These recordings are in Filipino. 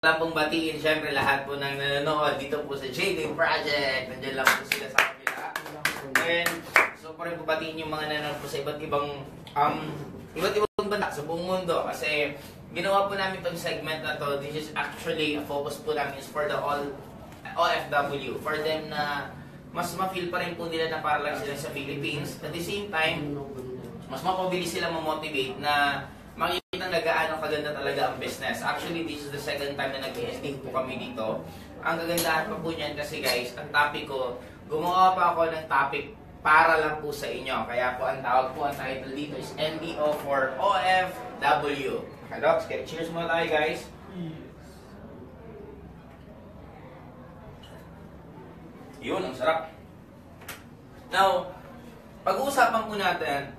lang pong batiin syempre lahat po ng nanonood dito po sa JD Project. Nandiyan lang po sila sa kabila. And so pa rin po batiin yung mga nanonood po sa iba't ibang banda sa buong mundo. Kasi ginawa po namin itong segment na to. This is actually a focus po namin is for the all OFW. For them na mas ma-feel pa rin po nila na para lang sila sa Philippines. At the same time, mas mapabilis sila ma-motivate na makikita na gaano kaganda talaga ang business. Actually, this is the second time na nag-guesting po kami dito. Ang kagandahan pa po niyan kasi guys, ang topic ko, gumawa pa ako ng topic para lang po sa inyo. Kaya po ang tawag po, ang title dito is NDO for OFW. Okay, Docs, cheers muna tayo guys. Yun, ang sarap. Now, pag-uusapan po natin,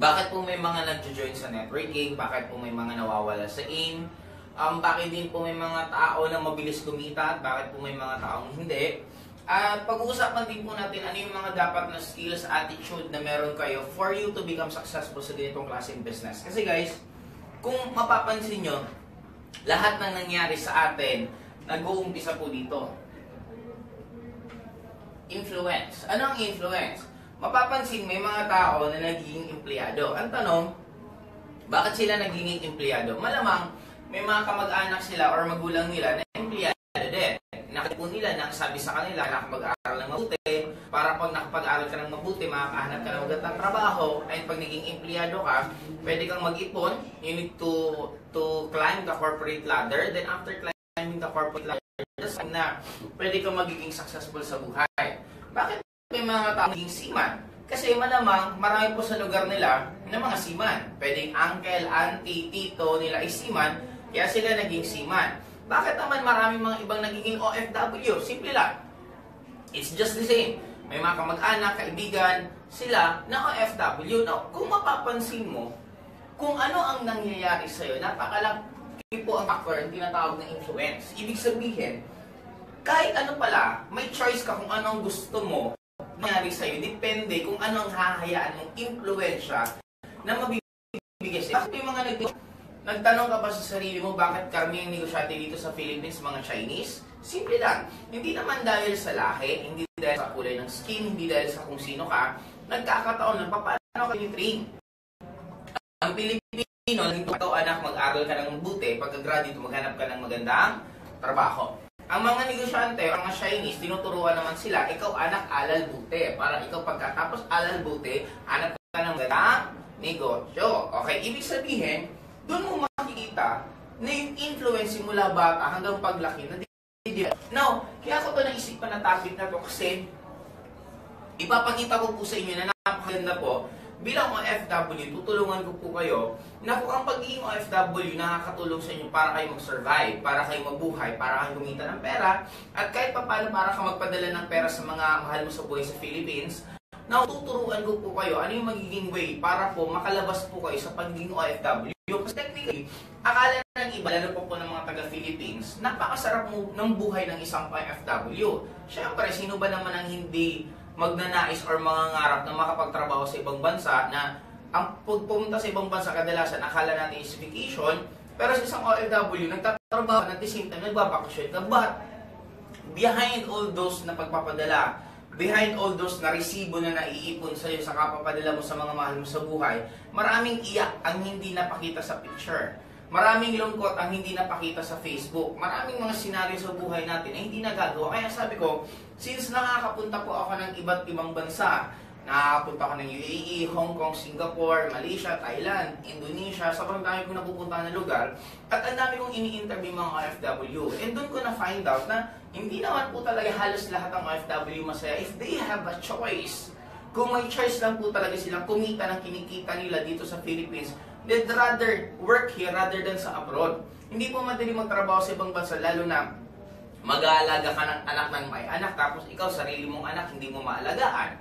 bakit po may mga nag-join sa networking, bakit po may mga nawawala sa aim, bakit din po may mga tao na mabilis kumita, at bakit po may mga taong hindi. At pag-uusapan din po natin ano yung mga dapat na skills, attitude na meron kayo for you to become successful sa ganitong klaseng business. Kasi guys, kung mapapansin nyo, lahat ng nangyari sa atin, nag-uumpisa po dito. Influence. Ano ang influence? Mapapansin may mga tao na nagiging empleyado. Ang tanong, bakit sila nagiging empleyado? Malamang may mga kamag-anak sila or magulang nila na empleyado din. Nakita po nila na sabi sa kanila na mag-aaral ng mabuti, para pag nakapag-aaral ka ng mabuti, makakahanap ka ng magandang trabaho, and pag naging empleyado ka, pwede kang mag-ipon, you need to climb the corporate ladder, then after climbing the corporate ladder, na pwede kang magiging successful sa buhay. Bakit may mga tao naging seaman? Kasi malamang marami po sa lugar nila ng mga seaman. Pwedeng uncle, auntie, tito nila ay seaman, kaya sila naging seaman. Bakit naman maraming mga ibang nagiging OFW? Simple lang. It's just the same. May mga kamag-anak, kaibigan, sila na OFW. Now, kung mapapansin mo, kung ano ang nangyayari sa'yo, napakalaki po ang factor ang tinatawag na influence. Ibig sabihin, kahit ano pala, may choice ka kung ano ang gusto mo nangyari sa'yo. Depende kung ano ang hahayaan mong influensya na mabibigay sa'yo. Bakit may mga nagtanong ka ba sa sarili mo bakit karamihan negosyante dito sa Philippines mga Chinese? Simple lang. Hindi naman dahil sa lahi, hindi dahil sa kulay ng skin, hindi dahil sa kung sino ka. Nagkakataon lang, paano ka train? Ang Pilipino, ito anak, mag-aral ka ng mabuti, pagka-graduate, maghanap ka ng magandang trabaho. Ang mga negosyante, ang mga Chinese, tinuturuan naman sila, ikaw anak, alal buti. Para ikaw pagkatapos alal buti, hanap ka ng magandang negosyo. Okay, ibig sabihin, doon mo makikita na yung influence mula bata hanggang paglaki na di. Now, kaya ko ito naisipan na topic na to kasi ipapakita ko po sa inyo na napakaganda po. Bilang OFW, tutulungan ko po kayo na kung ang pagiging OFW nakakatulong sa inyo para kayo mag-survive, para kayo mabuhay, para kayo kumita ng pera, at kahit pa paano para ka magpadala ng pera sa mga mahal mo sa buhay sa Philippines. Now, tuturuan ko po kayo ano yung magiging way para po makalabas po kayo sa pagiging OFW. Kasi technically, akala ng iba, lalo po ng mga taga-Philippines, napakasarap ng buhay ng isang OFW. Siyempre, sino ba naman ang hindi magnanais or mangangarap na makapagtrabaho sa ibang bansa na ang pumunta sa ibang bansa kadalasan akala natin is vacation, pero sa isang OFW, nagtatrabaho at the same time, nagbabakasyon ka. But, behind all those na pagpapadala, behind all those na resibo na naiipon sa'yo sa kapapadala mo sa mga mahal mo sa buhay, maraming iyak ang hindi napakita sa picture. Maraming lungkot ang hindi napakita sa Facebook. Maraming mga senaryo sa buhay natin na hindi nagagawa. Kaya sabi ko, since nakakapunta po ako ng iba't ibang bansa, nakakapunta ako ng UAE, Hong Kong, Singapore, Malaysia, Thailand, Indonesia, sobrang dami kong napupuntahan na lugar, at ang dami kong ini-interview mga OFW. And doon ko na-find out na hindi naman po talaga halos lahat ng OFW masaya if they have a choice. Kung may choice lang po talaga silang kumita ng kinikita nila dito sa Philippines, they'd rather work here rather than sa abroad. Hindi po madali magtrabaho sa ibang bansa, lalo na mag-aalaga ka ng anak ng may anak, tapos ikaw, sarili mong anak, hindi mo maalagaan.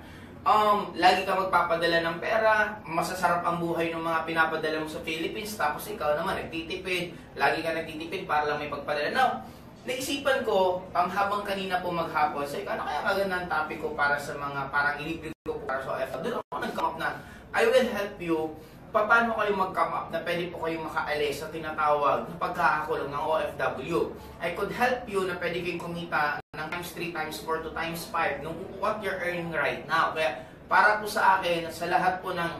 Lagi ka magpapadala ng pera, masasarap ang buhay ng mga pinapadala mo sa Philippines, tapos ikaw naman nagtitipid, lagi ka nagtitipid para lang may pagpadala. Now, naisipan ko, habang kanina po maghapon, so ano kaya magandang topic ko para sa mga, parang ilibre ko para sa OFW. Doon ako nag-come up na, I will help you paano kayo mag-come up na pwede po kayo makaalis sa tinatawag na pagkakakulong ng OFW. I could help you na pwede kayong kumita ng times 3, times 4 to times 5 nung what you're earning right now. Kaya para po sa akin, sa lahat po ng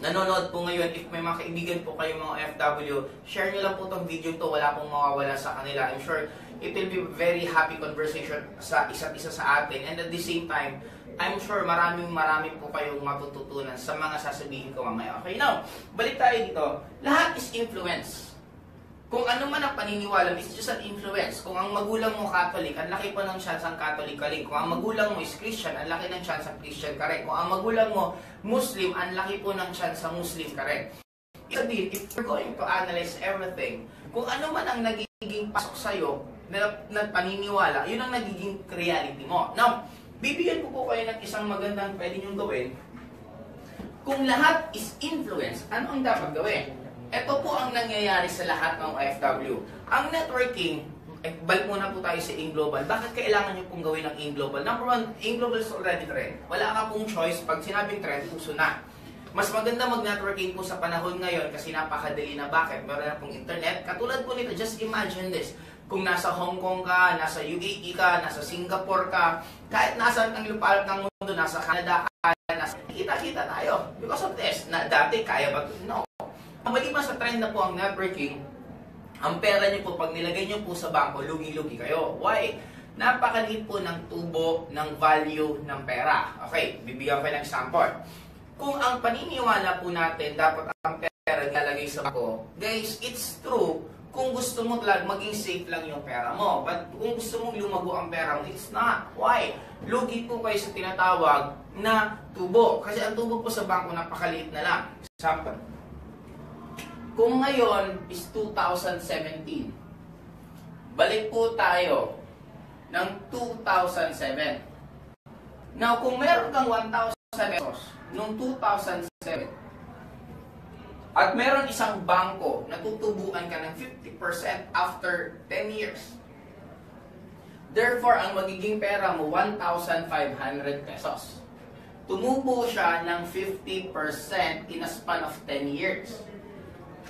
nanonood po ngayon, if may mga kaibigan po kayo mga OFW, share nyo lang po itong video to, wala pong mawawala sa kanila. I'm sure it will be a very happy conversation sa isa't isa sa atin. And at the same time, I'm sure maraming po kayong matututunan sa mga sasabihin ko mamaya. Okay, now, balik tayo dito. Lahat is influence. Kung ano man ang paniniwala, it's just an influence. Kung ang magulang mo Catholic, ang laki pa ng chance ang Catholic ka rin. Kung ang magulang mo is Christian, ang laki ng chance ang Christian ka rin. Kung ang magulang mo Muslim, ang laki po ng chance ang Muslim ka rin. If we're going to analyze everything, kung ano man ang nagiging pasok sa'yo na paniniwala, yun ang nagiging reality mo. Now, bibigyan ko po kayo ng isang magandang pwede niyong gawin. Kung lahat is influence, ano ang dapat gawin? Ito po ang nangyayari sa lahat ng OFW. Ang networking, balik muna po tayo sa AIM Global. Bakit kailangan niyo pong gawin ng AIM Global? Number one, AIM Global is already trend. Wala ka pong choice. Pag sinabing trend, puso na. Mas maganda mag-networking po sa panahon ngayon kasi napakadali na. Bakit? Meron na pong internet. Katulad po nito, just imagine this. Kung nasa Hong Kong ka, nasa UAE ka, nasa Singapore ka, kahit nasa ang lupalop ng mundo, nasa Canada ka, kita-kita tayo. Because of this, na dati kaya ba? No. Maliban sa trend na po ang networking, ang pera niyo po, pag nilagay niyo po sa bangko, lugi-lugi kayo. Why? Napakaliit po ng tubo ng value ng pera. Okay, bibigyan ko ng example. Kung ang paniniwala po natin, dapat ang pera nilalagay sa bangko, guys, it's true. Kung gusto mo talaga, maging safe lang yung pera mo. But kung gusto mong lumago ang pera mo, it's not. Why? Lugi po kayo sa tinatawag na tubo. Kasi ang tubo po sa bangko, napakaliit na lang. Example. Kung ngayon is 2017, balik po tayo ng 2007. Now, kung meron kang 1,000 pesos noong 2007, at meron isang bangko na tutubuan ka ng 50% after 10 years. Therefore, ang magiging pera mo, 1,500 pesos. Tumubo siya ng 50% in a span of 10 years.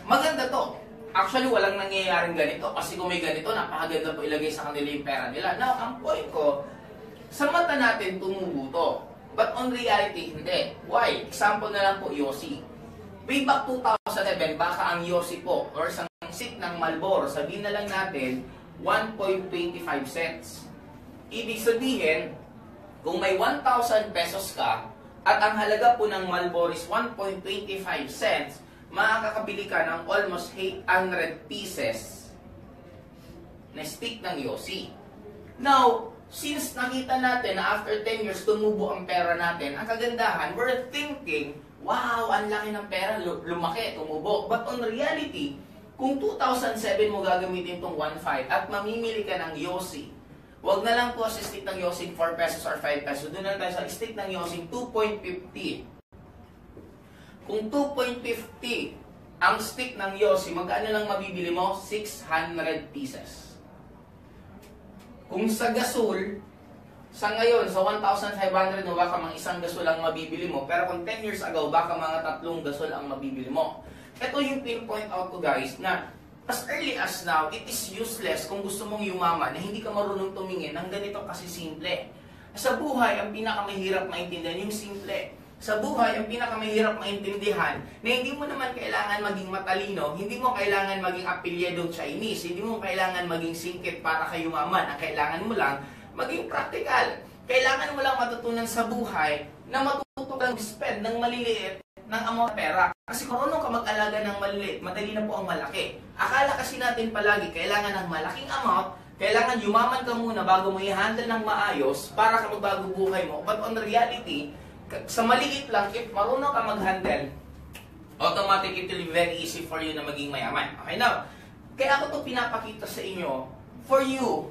Maganda to. Actually, walang nangyayaring ganito. Kasi kung may ganito, napakaganda po ilagay sa kanila yung pera nila. Now, ang point ko, sa mata natin tumubo to. But on reality, hindi. Why? Example na lang po, Yossi. Way back 2007, baka ang Yossi po, or isang stick ng Marlboro, sabihin na lang natin, 1.25 cents. Ibig sabihin, kung may 1,000 pesos ka, at ang halaga po ng Marlboro is 1.25 cents, makakabili ka ng almost 800 pieces na stick ng Yossi. Now, since nakita natin na after 10 years, tumubo ang pera natin, ang kagandahan, we're thinking, wow, ang laki ng pera, lumaki, tumubo. But on reality, kung 2007 mo gagamitin itong 1.5 at mamimili ka ng Yossi, wag na lang po sa stick ng Yossi 4 pesos or 5 pesos. Doon na tayo sa stick ng Yossi 2.50. Kung 2.50 ang stick ng Yossi, magkano lang mabibili mo? 600 pieces. Kung sa gasol, sa ngayon, sa 1,500 mo, baka mga isang gasol ang mabibili mo. Pero kung 10 years ago, baka mga 3 gasol ang mabibili mo. Ito yung pinpoint out ko guys, na as early as now, it is useless kung gusto mong yumaman na hindi ka marunong tumingin ng ganito kasi simple. Sa buhay, ang pinakamahirap maintindihan yung simple. Sa buhay, ang pinakamahirap maintindihan na hindi mo naman kailangan maging matalino, hindi mo kailangan maging apelyedong Chinese, hindi mo kailangan maging singkit para kayo yumaman. Ang kailangan mo lang, maging practical. Kailangan mo lang matutunan sa buhay na matuto kang spend ng maliliit ng amount pera. Kasi kung marunong ka mag-alaga ng maliliit, madali na po ang malaki. Akala kasi natin palagi kailangan ng malaking amount, kailangan yumaman ka muna bago mo i-handle ng maayos para ka magbago buhay mo. But on reality, sa maliit lang, if marunong ka mag-handle, automatic it will be very easy for you na maging mayaman. Okay, now, kaya ako to pinapakita sa inyo for you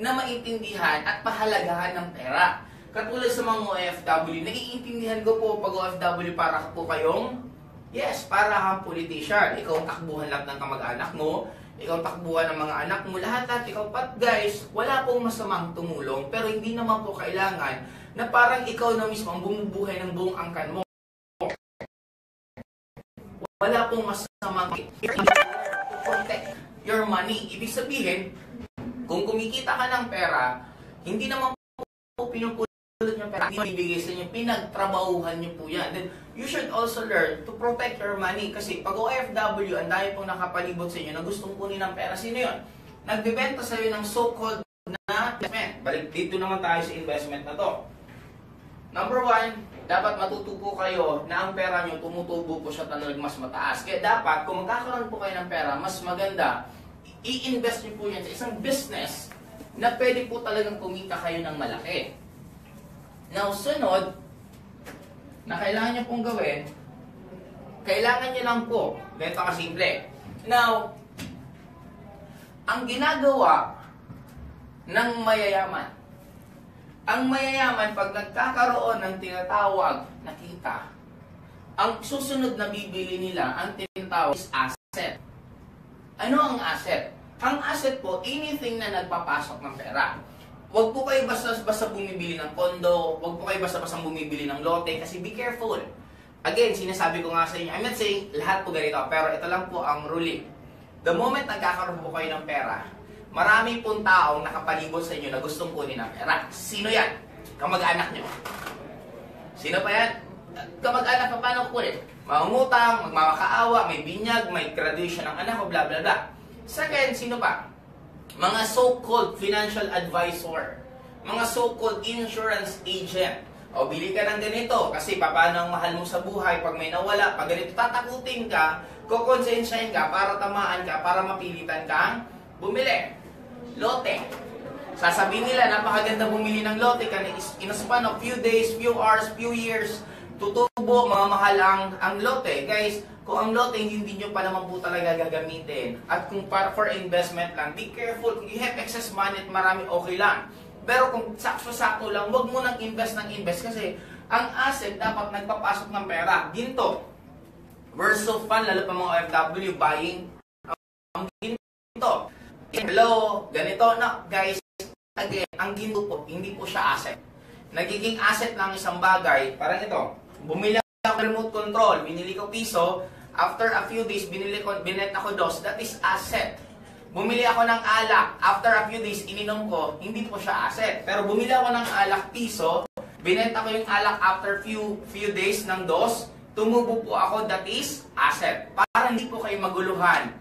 na maintindihan at pahalagahan ng pera. Katulad sa mga OFW, naiintindihan ko po pag OFW para po kayong, yes, para kang politician. Ikaw ang takbuhan lahat ng kamag-anak mo, ikaw ang takbuhan ng mga anak mo, lahat ikaw. But guys, wala pong masamang tumulong, pero hindi naman po kailangan na parang ikaw na mismo ang bumubuhay ng buong angkan mo. wala pong masamang protect your money. Ibig sabihin, kung kumikita ka ng pera, hindi naman po pinupulot yung pera, hindi ibigay sa inyo, pinagtrabahuhan nyo po yan. Then, you should also learn to protect your money. Kasi pag OFW, ang dami pong nakapalibot sa inyo na gustong kunin ng pera. Sino yun? Nagbibenta sa iyo ng so-called na investment. Balik dito naman tayo sa investment na to. Number one, dapat matutupo kayo na ang pera nyo tumutubo po siya talagang mas mataas. Kaya dapat, kung magkakaroon po kayo ng pera, mas maganda, i-invest nyo po yan sa isang business na pwede po talagang kumita kayo ng malaki. Now, sunod, na kailangan nyo pong gawin, kailangan nyo lang po, ganito kasimple. Now, ang ginagawa ng mayayaman, ang mayayaman, pag nagkakaroon ng tinatawag na kita, ang susunod na bibili nila, ang tinatawag is asset. Ano ang asset? Ang asset po, anything na nagpapasok ng pera. Huwag po kayo basta-basta bumibili ng kondo, huwag po kayo basta-basta bumibili ng lote, kasi be careful. Again, sinasabi ko nga sa inyo, I'm not saying lahat po ganito, pero ito lang po ang ruling. The moment nagkakaroon po kayo ng pera, marami pong taong nakapalibot sa inyo na gustong kunin ng pera. Sino yan? Kamag-anak nyo. Sino pa yan? Kamag-anak pa paano kunin? Mangungutang, magmamakaawa, may binyag, may graduation ng anak ko, bla bla bla. Second, sino pa? Mga so-called financial advisor. Mga so-called insurance agent. O, bili ka ng ganito kasi paano ang mahal mo sa buhay pag may nawala, pag ganito tatakutin ka, kukonsensyahin ka para tamaan ka, para mapilitan kang bumili. Lote. Sasabihin nila, napakaganda bumili ng lote kasi in a span of few days, few hours, few years, tutubo, mga mahal ang lote. Guys, kung ang lote hindi nyo pa naman po talaga gagamitin, at kung para for investment lang, be careful. Kung you have excess money at marami, okay lang. Pero kung sakto-sakto lang, huwag mo nang invest kasi ang asset dapat nagpapasok ng pera. Ginto. We're so fun, lalo pa mga OFW, buying ang ginto. Hello, ganito na, guys, again, ang ginto po, hindi po siya asset. Nagiging asset lang isang bagay, parang ito, bumili ako ng remote control, binili ko piso, after a few days, binenta ko dos, that is asset. Bumili ako ng alak, after a few days, ininom ko, hindi po siya asset. Pero bumili ako ng alak piso, binenta ko yung alak after few days ng dos, tumubo po ako, that is asset. Para hindi po kayo maguluhan.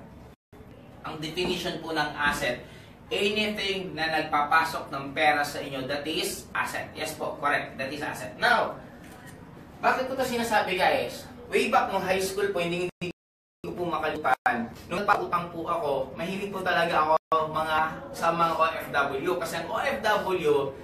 Ang definition po ng asset, anything na nagpapasok ng pera sa inyo, that is asset. Yes po, correct, that is asset. Now, bakit ko ito sinasabi guys? Way back nung high school po, hindi ko po makalimutan. Nung nagpautang po ako, mahilig po talaga ako sa mga OFW. Kasi ang OFW,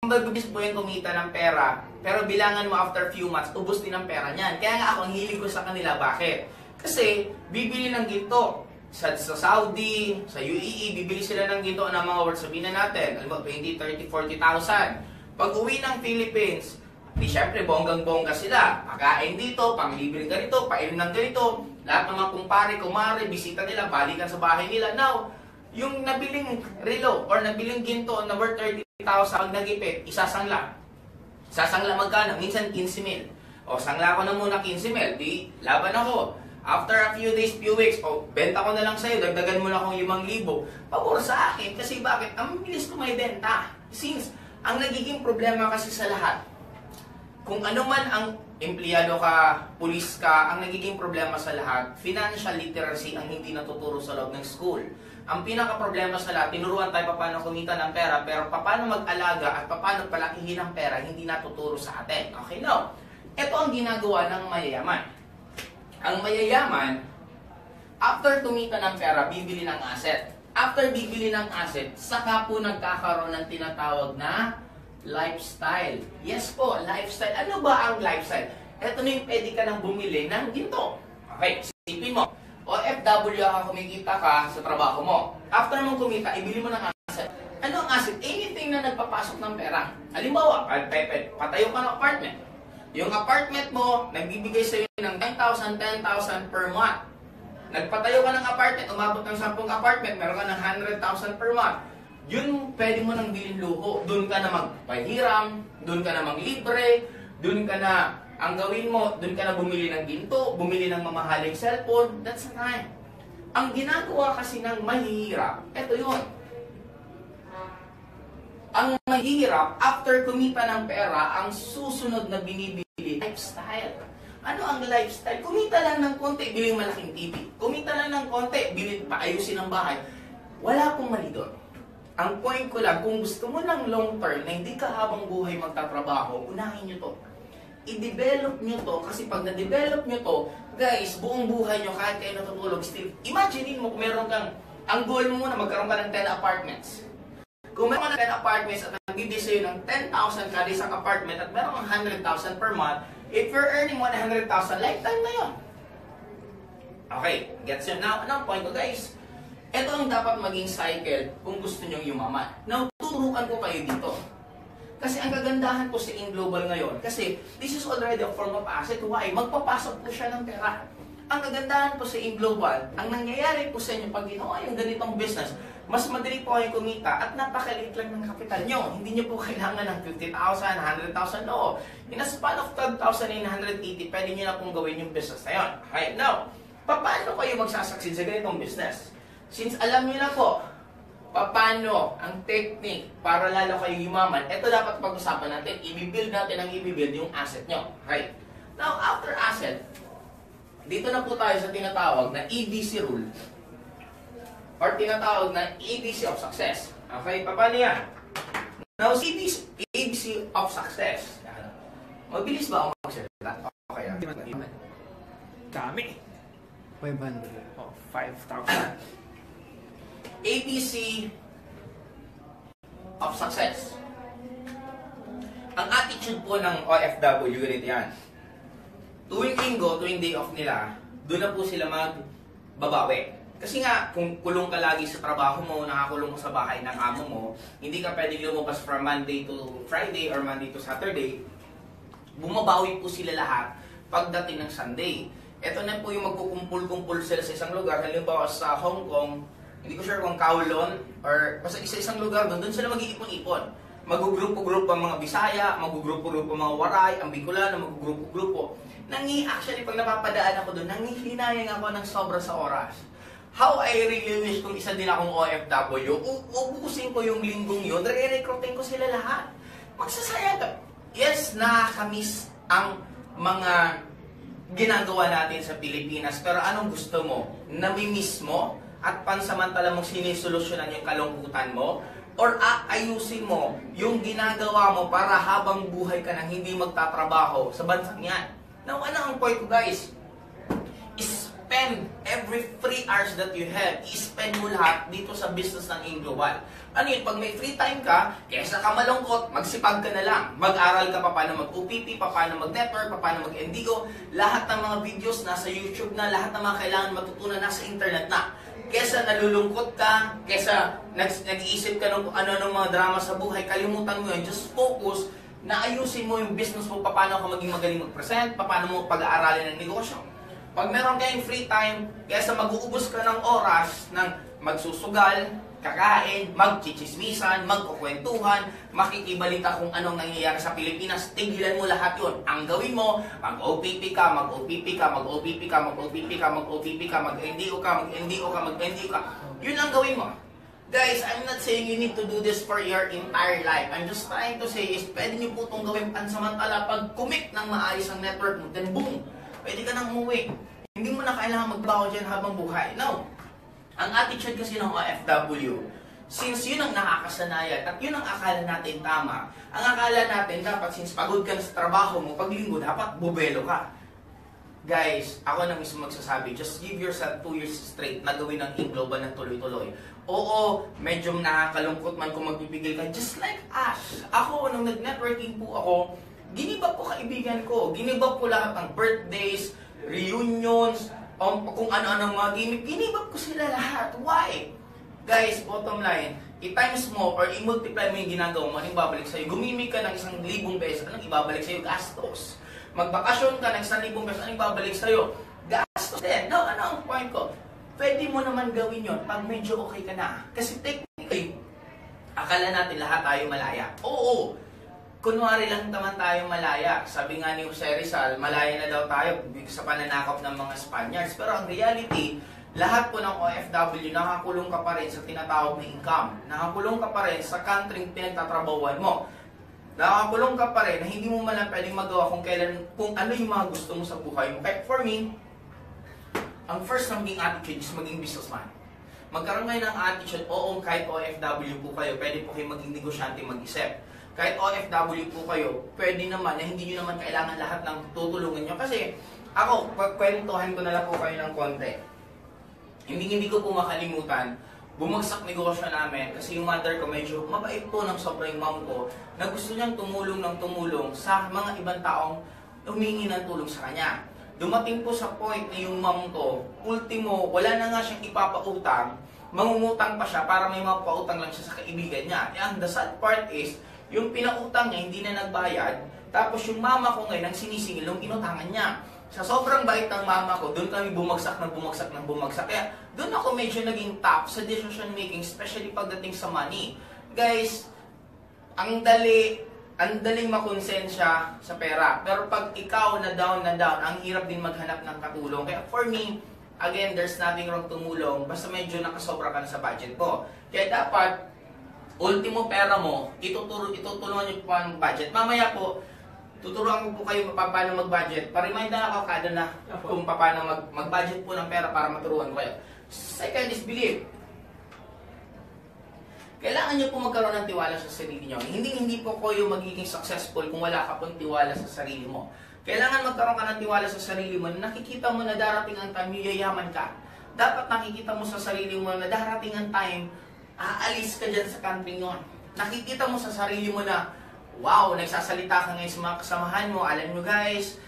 mabilis po yung kumita ng pera, pero bilangan mo after few months, ubos din ang pera niyan. Kaya nga ako, ang hilig ko sa kanila. Bakit? Kasi, bibili ng ginto. Sa Saudi, sa UAE, bibili sila ng ginto ng mga worth, sabihin na natin, 20, 30, 40,000. Pag uwi ng Philippines, di syempre bonggang-bongga sila. Pagkain dito, panglibre ganito, painom ng ganito. Lahat ng mga kumpare, kumare, bisita nila, balikan sa bahay nila. Now, yung nabiling relo or nabiling ginto na worth 30,000, pag nagipit, isasangla. Sasangla magkano? Minsan 15,000. O, sangla ko na muna 15,000. Di, laban ako. After a few days, few weeks, benta ko na lang sa'yo, dagdagan mo na akong 5,000. Pabor sa akin. Kasi bakit? Ang bilis ko may benta. Since, ang nagiging problema kasi sa lahat, kung ano man ang empleyado ka, pulis ka, ang nagiging problema sa lahat, financial literacy ang hindi natuturo sa loob ng school. Ang pinaka-problema sa lahat, tinuruan tayo paano kumita ng pera, pero paano mag-alaga at paano palakihin ang pera, hindi natuturo sa atin. Okay, no? Ito ang ginagawa ng mayayaman. Ang mayayaman, after tumita ng pera, bibili ng asset. After bibili ng asset, saka po nagkakaroon ng tinatawag na lifestyle. Yes po, lifestyle. Ano ba ang lifestyle? Ito na yung pwede ka nang bumili ng ginto. Okay, isipin mo. OFW ka, kumikita ka sa trabaho mo. After mong kumita, ibili mo ng asset. Ano ang asset? Anything na nagpapasok ng pera. Halimbawa, patayo ka ng apartment. Yung apartment mo, nagbibigay sa'yo ng 9,000, 10,000 per month. Nagpatayo ka ng apartment, umabot ng 10 apartment, meron ka ng 100,000 per month. Yun, pwede mo nang bilhin luho. Doon ka na magpahiram, doon ka na maglibre, doon ka na Ang gawin mo, doon ka na bumili ng ginto, bumili ng mamahaling cellphone, that's the time. Ang ginagawa kasi ng mahihirap, eto yun. Ang mahirap, after kumita ng pera, ang susunod na binibili, lifestyle. Ano ang lifestyle? Kumita lang ng konti, biling malaking TV. Kumita lang ng konti, paayusin ang bahay. Wala pong mali doon. Ang point ko lang, kung gusto mo lang long term na hindi ka habang buhay magtatrabaho, unahin nyo to. I-develop nyo to, kasi pag na-develop nyo to, guys, buong buhay nyo, kahit kayo natutulog, still, imaginein mo kung meron kang, ang goal mo muna, magkaroon ka ng 10 apartments. Kung meron ka ng 10 apartments at nagbibigay sa'yo ng 10,000 kada isang apartment at meron kang 100,000 per month, if you're earning 100,000, lifetime na yun. Okay, gets yun? Now, anong point ko, guys? Ito ang dapat maging cycle kung gusto nyo yumaman. Now, tuturukan ko kayo dito. Kasi ang kagandahan po sa InGlobal ngayon, kasi this is already a form of asset. Why? Magpapasok po siya ng pera. Ang kagandahan po sa InGlobal, ang nangyayari po sa inyo pag ginawa yung ganitong business, mas madali po kayong kumita at napakaliit lang ng kapital nyo. Hindi nyo po kailangan ng 50,000, 100,000, no. In a span of 12,980, pwede nyo na pong gawin yung business na yun. Right now, paano kayo magsasucceed sa ganitong business? Since alam nyo na po, paano ang technique para lalo kayo yumaman, ito dapat pag-usapan natin. I-build natin ang i-build yung asset nyo. Right? Now, after asset, dito na po tayo sa tinatawag na EDC rule or tinatawag na EDC of success. Okay? Paano yan? Now, EDC of success. Mabilis ba ako magsalita? Okay. Dami. 500. Oh, 5,000. ABC of success. Ang attitude po ng OFW, ganito yan. Tuwing linggo, tuwing day off nila, doon na po sila magbabawi. Kasi nga, kung kulong ka lagi sa trabaho mo, nakakulong ka sa bahay ng amo mo, hindi ka pwedeng lumabas from Monday to Friday or Monday to Saturday, bumabawi po sila lahat pagdating ng Sunday. Ito na po yung magkukumpul-kumpul sila sa isang lugar, halimbawa sa Hong Kong, hindi ko sure kung Kowloon or basta isa-isang lugar doon sila mag-iipon-ipon. Magugrupo-grupo ang mga Bisaya, magugrupo-grupo ang mga Waray, ang Bicolano, magugrupo-grupo. Actually, pag napapadaan ako doon, nangihinayang ako ng sobra sa oras. How I really wish kung isa din akong OFW, ubusin ko yung linggong yun, re-recruiting ko sila lahat. Magsasayang ka. Yes, nakakamiss ang mga ginagawa natin sa Pilipinas, pero anong gusto mo? Namimiss mo? At pansamantala mong sinisolusyonan yung kalungkutan mo? Or aayusin mo yung ginagawa mo para habang buhay ka nang hindi magtatrabaho sa bansang yan? Now, ano ang point ko, guys? Spend every 3 hours that you have, i-spend mo lahat dito sa business ng InGlobal. Ano yun? Pag may free time ka, kesa ka malungkot, magsipag ka na lang. Mag-aral ka pa paano mag-OPP, paano mag-network, paano mag-Endigo. Lahat ng mga videos nasa YouTube na, lahat ng mga kailangan matutunan nasa internet na. Kesa nalulungkot ka, kesa nag-iisip ka ng ano mga drama sa buhay, kalimutan mo yun, just focus na ayusin mo yung business mo, paano ka maging magaling mag-present, paano mo pag-aaralin ng negosyo. Pag meron kayong free time, kesa mag-uubos ka ng oras ng magsusugal, kakain, magchichismisan, magkukwentuhan, makikibalita kung anong nangyayari sa Pilipinas, tigilan mo lahat yun. Ang gawin mo, mag-OPP ka, mag-OPP ka, mag-OPP ka, mag-OPP ka, mag-OPP ka, mag-NDO ka, mag-NDO ka, mag-NDO ka. Yun ang gawin mo. Guys, I'm not saying you need to do this for your entire life. I'm just trying to say is, pwede nyo po itong gawin pansamantala. Pag commit ng maayos ang network mo, then boom, pwede ka nang umuwi. Hindi mo na kailangan magbaho dyan habang buhay. No. Ang attitude kasi ng OFW, since yun ang nakakasanayan at yun ang akala natin tama, ang akala natin dapat since pagod ka na sa trabaho mo, pag linggo dapat bubelo ka. Guys, ako na mismo magsasabi, just give yourself 2 years straight na gawin ng InGlobal ng tuloy-tuloy. Oo, medyo nakakalungkot man kung magpipigil ka, just like us. Ako, nung nag-networking po ako, ginibap ko kaibigan ko, ginibap ko lahat ng birthdays, reunions, kung ano-ano mga gimmick, ginibap ko sila lahat. Why? Guys, bottom line, i-times mo or i-multiply mo yung ginagawa mo, anong ibabalik sa'yo? Gumimik ka ng 1,000 pesos, anong ibabalik sa'yo? Gastos. Magbakasyon ka ng 1,000 pesos, anong ibabalik sa'yo? Gastos din. Now, ano ang point ko? Pwede mo naman gawin yon pag medyo okay ka na. Kasi technically, akala natin lahat tayo malaya. Oo. kunwari lang naman tayo malaya. Sabi nga ni Jose Rizal, malaya na daw tayo sa pananakop ng mga Spaniards. Pero ang reality, lahat po ng OFW, nakakulong ka pa rin sa tinatawag na income. Nakakulong ka pa rin sa country pinagtatrabahuan mo. Nakakulong ka pa rin na hindi mo man lang pwedeng magawa kung ano yung mga gusto mo sa buhay mo. Kaya for me, ang first na maging attitude is maging businessman. Magkaroon kayo ng attitude, oo, kahit OFW po kayo, pwede po kayo maging negosyante mag-isip. Kahit OFW po kayo, pwede naman na hindi nyo naman kailangan lahat ng tutulungan nyo. Kasi ako, kwentuhan ko na lang po kayo ng konti. Hindi ko po makalimutan, bumagsak negosyo namin kasi yung mother ko medyo mabait po ng sobrang mom ko na gusto niyang tumulong ng tumulong sa mga ibang taong humingi ng tulong sa kanya. Dumating po sa point na yung mom ko, ultimo, wala na nga siyang ipapautang, mangungutang pa siya para may mapautang lang siya sa kaibigan niya. And the sad part is, yung pinautang niya hindi na nagbayad, tapos yung mama ko ngayon ang sinisingil yung inutangan niya. Sa sobrang bait ng mama ko, doon kami bumagsak. Kaya doon ako medyo naging top sa decision making, especially pagdating sa money. Guys, ang daling makonsensya sa pera. Pero pag ikaw na down, ang hirap din maghanap ng katulong. Kaya for me, again, there's nothing wrong tumulong, basta medyo nakasobra ka na sa budget mo. Kaya dapat, ultimo pera mo, itutulungan nyo po ang budget. Mamaya po, tuturuan ko po kayo paano mag-budget. Pa-remind na ako kada na kung paano mag-budget po ng pera para maturuan ko kayo. Second is believe. Kailangan nyo po magkaroon ng tiwala sa sarili nyo. Hindi po kayo magiging successful kung wala ka pong tiwala sa sarili mo. Kailangan magkaroon ka ng tiwala sa sarili mo na nakikita mo na darating ang time, yayaman ka. Dapat nakikita mo sa sarili mo na darating ang time, aalis ka dyan sa country nyo. Nakikita mo sa sarili mo na, wow, nagsasalita ka ngayon sa mga kasamahan mo. Alam nyo guys,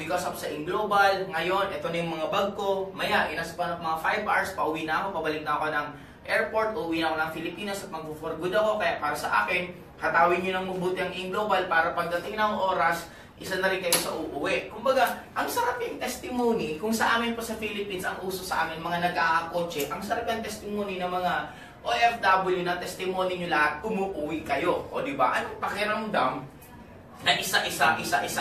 because of sa Global, ngayon, ito na yung mga bag ko. Maya, in a span of mga 5 hours, pauwi na ako, pabalik na ako ng airport, uuwi na ako ng Pilipinas at mag-for good ako. Kaya para sa akin, hatawin nyo ng mabuti ang Global para pagdating ng oras, isa na rin kayo sa uuwi. Kumbaga, ang sarap yung testimony, kung sa amin po sa Philippines, ang uso sa amin, mga nag-aakotse, ang sarap yung testimony ng mga OFW na testimony nyo lahat, umuuwi kayo. O diba? Anong pakiramdam na isa-isa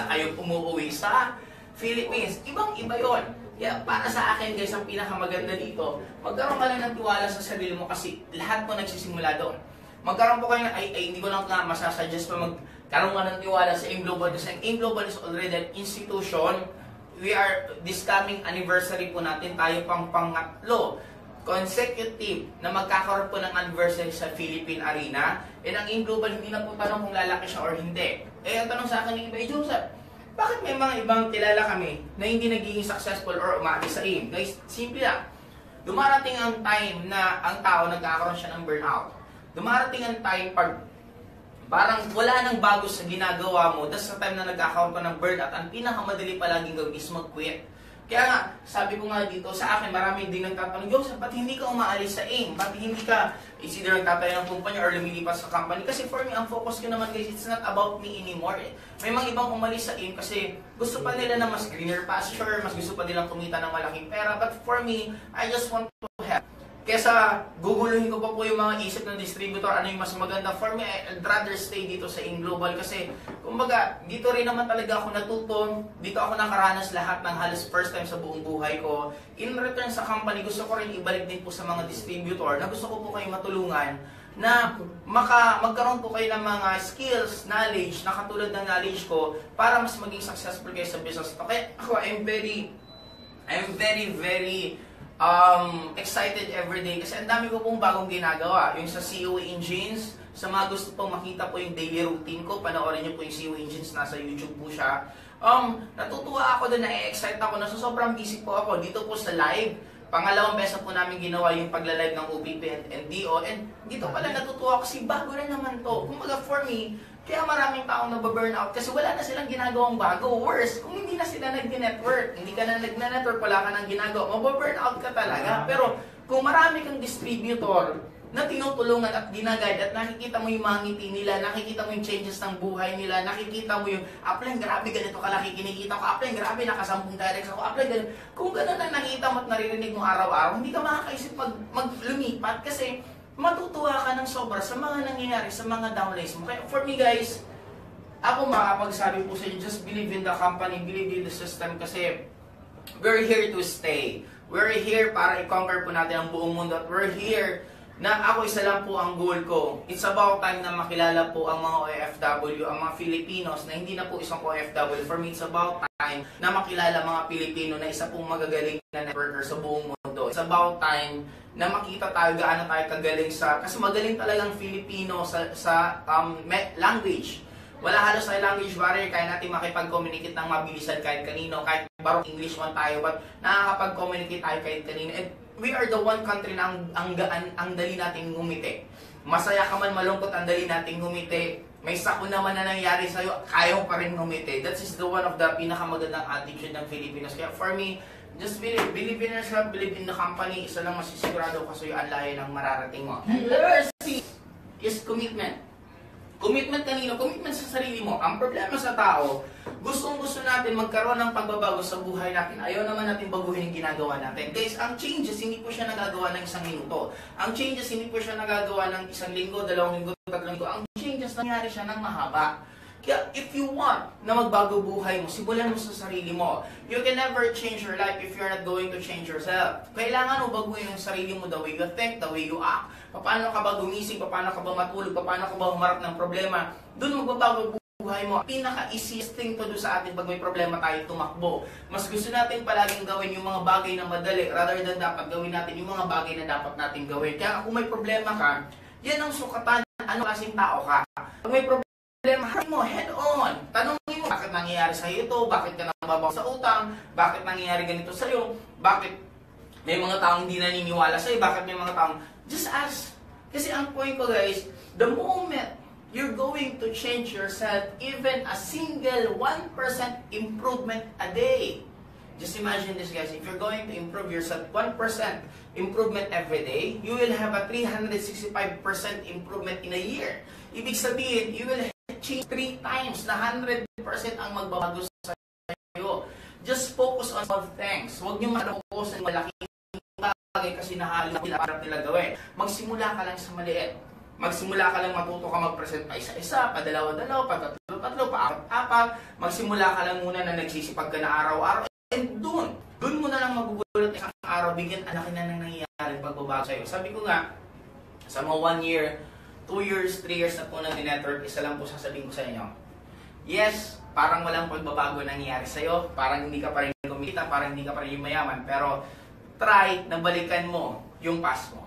kayo umuuwi sa Philippines? Ibang-iba yon. Yeah, para sa akin guys, ang pinakamaganda dito, magkaroon ka lang ng tiwala sa sarili mo kasi lahat po nagsisimula doon. Magkaroon po kayo hindi ko lang masasuggest pa magkaroon ka ng tiwala sa AIM Global kasi ang AIM Global is already an institution. This coming anniversary po natin, tayo pang pangatlo consecutive na magkakaroon po ng anniversary sa Philippine Arena. And ang AIM Global, hindi na po tanong kung lalaki siya or hindi. Ang tanong sa akin ng iba, Joseph, bakit may mga ibang kilala kami na hindi nagiging successful or umaalis sa AIM? Guys, simple lang. Dumarating ang time na ang tao nagkakaroon siya ng burnout. Dumarating ang time pag parang wala nang bago sa ginagawa mo, dahil sa time na nagkakaroon ka ng burnout, ang pinakamadali palaging gawin is mag-quit. Kaya nga, sabi ko nga dito, sa akin, marami din nagtatanong, Joseph, ba't hindi ka umaalis sa AIM? Ba't hindi ka either nagtatayo ng kumpanya or lumilipas sa company? Kasi for me, ang focus ko naman guys, it's not about me anymore. May mga ibang umalis sa AIM kasi gusto pa nila na mas greener pasture, mas gusto pa nilang kumita ng malaking pera. But for me, I just want to help. Kesa guguluhin ko pa po yung mga isip ng distributor, ano yung mas maganda. For me, I'd rather stay dito sa AIM Global kasi, kumbaga, dito rin naman talaga ako natuto. Dito ako nakaranas lahat ng halos first time sa buong buhay ko. In return sa company, gusto ko rin ibalik din po sa mga distributor na gusto ko po kayo matulungan na magkaroon po kayo ng mga skills, knowledge, na katulad ng knowledge ko para mas maging successful kayo sa business. Okay, ako, I'm very excited every day kasi ang dami ko pong bagong ginagawa. Yung sa CEO Engines, sa mga gusto pong makita po yung daily routine ko, panoorin nyo po yung CEO Engines, nasa YouTube po siya. Natutuwa ako doon, na-excite ako, na sobrang busy po ako dito po sa live. Pangalawang beses po namin ginawa yung pagla-live ng OPP and NDO, and dito pala natutuwa kasi bago na naman to. Kumbaga for me, kaya maraming taong nababurnout kasi wala na silang ginagawang bago. Worse, kung hindi na sila nag-network, hindi ka na nag-network, wala ka nang ginagawa, mababurnout ka talaga. Pero kung marami kang distributor na tinutulungan at ginaguide at nakikita mo yung mga ngiti nila, nakikita mo yung changes ng buhay nila, nakikita mo yung upline, grabe ganito kalaki kinikita ko, upline, grabe nakasampung directs ako, upline, ganito. Kung gano'n ang nakita mo at naririnig mo araw-araw, hindi ka makakaisip maglumipat kasi matutuwa ka ng sobra sa mga nangyayari, sa mga downlines mo. Kaya for me guys, ako makapagsabi po sa inyo, just believe in the company, believe in the system kasi we're here to stay. We're here para i-conquer po natin ang buong mundo at we're here na ako isa lang po ang goal ko. It's about time na makilala po ang mga OFW, ang mga Filipinos na hindi na po isang OFW. For me, it's about time na makilala mga Pilipino na isa pong magagaling na networker sa buong mundo. It's about time na makita tayo gaano tayo kagaling kasi magaling talagang Filipino sa language. Wala halos tayo language barrier, kaya natin makipag-communicate ng mabilisan kahit kanino, kahit barong English man tayo, but nakakapag-communicate tayo kahit kanino. And we are the one country na ang dali nating ngumiti. Masaya ka man, malungkot, ang dali nating ngumiti. May sakuna man na nangyari sa'yo, kaya mo pa rin ngumiti. That is the one of the pinakamagandang attitude ng Filipinos. Kaya for me, just believe in yourself, believe in the company. Isa lang masisigurado ka sa'yo, ang layo ng mararating mo. And number 6 is commitment. Commitment kanino? Commitment sa sarili mo. Ang problema sa tao, gustong-gusto natin magkaroon ng pagbabago sa buhay natin. Ayaw naman natin baguhin yung ginagawa natin. Guys, ang changes, hindi po siya nagagawa ng 1 minuto. Ang changes, hindi po siya nagagawa ng 1 linggo, 2 linggo, 3 linggo. Ang changes, nangyari siya ng mahaba. Kaya if you want na magbago buhay mo, simulan mo sa sarili mo. You can never change your life if you're not going to change yourself. Kailangan mo baguhin yung sarili mo, the way you think, the way you act. Paano ka ba gumising, paano ka ba matulog, paano ka ba humarap ng problema. Doon magbabago buhay mo. Pinaka-easiest thing to do sa atin pag may problema tayo tumakbo. Mas gusto natin palaging gawin yung mga bagay na madali rather than dapat gawin natin yung mga bagay na dapat natin gawin. Kaya kung may problema ka, yan ang sukatan ano kasing tao ka. Pag may problema, harin mo, head on. Tanungin mo, bakit nangyayari sa'yo ito? Bakit ka nababaw sa utang? Bakit nangyayari ganito sa'yo? Bakit may mga taong hindi naniniwala sa'yo? Bakit may mga taong, just ask. Kasi ang point ko guys, the moment you're going to change yourself, even a single 1% improvement a day. Just imagine this guys, if you're going to improve yourself 1% improvement every day, you will have a 365% improvement in a year. Ibig sabihin, you will change 3 times na 100% ang magbabago sa iyo. Just focus on small things. Huwag niyo mag-focus ng malaking bagay kasi nahalap nila gawin. Magsimula ka lang sa maliit. Magsimula ka lang matuto ka mag-present pa isa-isa, pa-dalawa-dalawa, pa-tatlo-tatlo, pa-apat-apat. Magsimula ka lang muna na nagsisipag ka na araw-araw. And doon mo na lang magugulat isang araw, bigyan ang laki na nang nangyayari pagbabago sa'yo. Sabi ko nga, sa mga 1 year, 2 years, 3 years na po na network, isa lang po sasabihin ko sa inyo. Yes, parang walang pagbabago nangyayari sa'yo, parang hindi ka pa rin kumita, parang hindi ka pa rin mayaman, pero try na balikan mo yung past mo.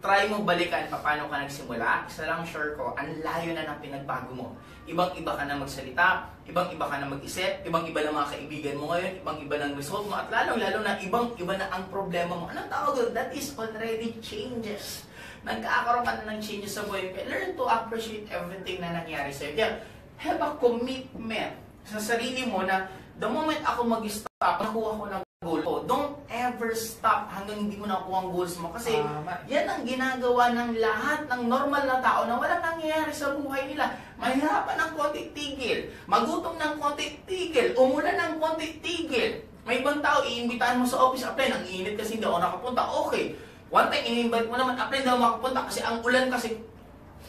Try mo balikan paano ka nagsimula. Isa lang sure ko, ang layo na ng pinagbago mo. Ibang-iba ka na magsalita, ibang-iba ka na mag-isip, ibang-iba na mga kaibigan mo ngayon, ibang-iba ng result mo, at lalo na ibang-iba na ang problema mo. Anong tawag doon? That is already changes. Nagkakaroon ka na ng changes sa buhay. Learn to appreciate everything na nangyari sa'yo. Kaya, have a commitment sa sarili mo na the moment ako mag-stop, nakuha ko ng goal ko. Don't ever stop hanggang hindi mo nakuha ang goals mo. Kasi yan ang ginagawa ng lahat ng normal na tao na walang nangyayari sa buhay nila. Mahirapan ng konti, tigil. Magutom ng konti, tigil. Umulan ng konti, tigil. May ibang tao, iimbitahan mo sa office, apply, ang init kasi hindi ako nakapunta. Okay. One time, i-invite mo naman, apply, hindi ako makapunta kasi ang ulan kasi.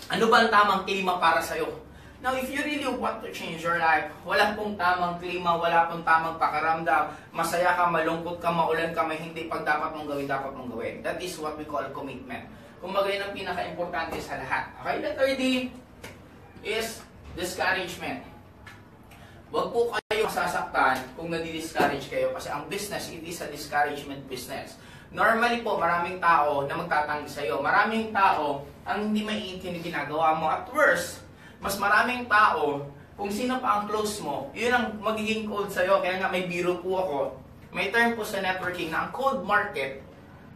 Ano ba ang tamang klima para sa'yo? Now, if you really want to change your life, wala pong tamang klima, wala pong tamang pakaramdam, masaya ka, malungkot ka, maulan ka, may hindi pag dapat mong gawin. That is what we call commitment. Kumbaga yun ang pinaka-importante sa lahat. Okay, letter D is discouragement. Huwag po kayo masasaktan kung nadi-discourage kayo kasi ang business, it is a discouragement business. Normally po, maraming tao na magtatanggi sa'yo. Maraming tao ang hindi maiintindihan ginagawa mo. At worst, mas maraming tao, kung sino pa ang close mo, yun ang magiging cold sa'yo. Kaya nga may biro po ako. May term po sa networking na ang cold market,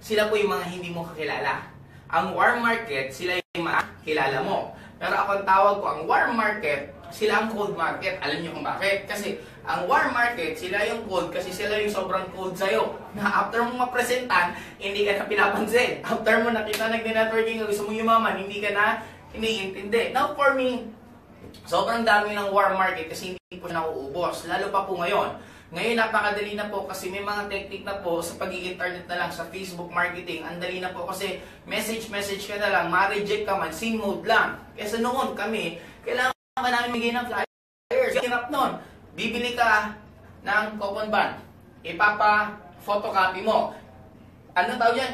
sila po yung mga hindi mo kakilala. Ang warm market, sila yung mga kilala mo. Pero ako ang tawag ko, ang warm market, sila ang cold market. Alam niyo kung bakit? Kasi ang warm market, sila yung cold kasi sila yung sobrang cold sa'yo. Na after mo mapresentan, hindi ka na pinapansin. After mo nakita nag-networking, gusto mo yumaman, hindi ka na iniintindi. Now for me, sobrang dami ng warm market kasi hindi po siya nauubos. Lalo pa po ngayon. Ngayon napakadali na po kasi may mga technique na po sa pag-i-internet na lang sa Facebook marketing. Ang dali na po kasi message ka na lang, ma-reject ka man, SIM mode lang. Kesa noon kami, kailangan pa namin bigay ng flyer. years. Hirap nun. Bibili ka ng coupon bond. Ipapa-photocopy mo. Ano tawag yan?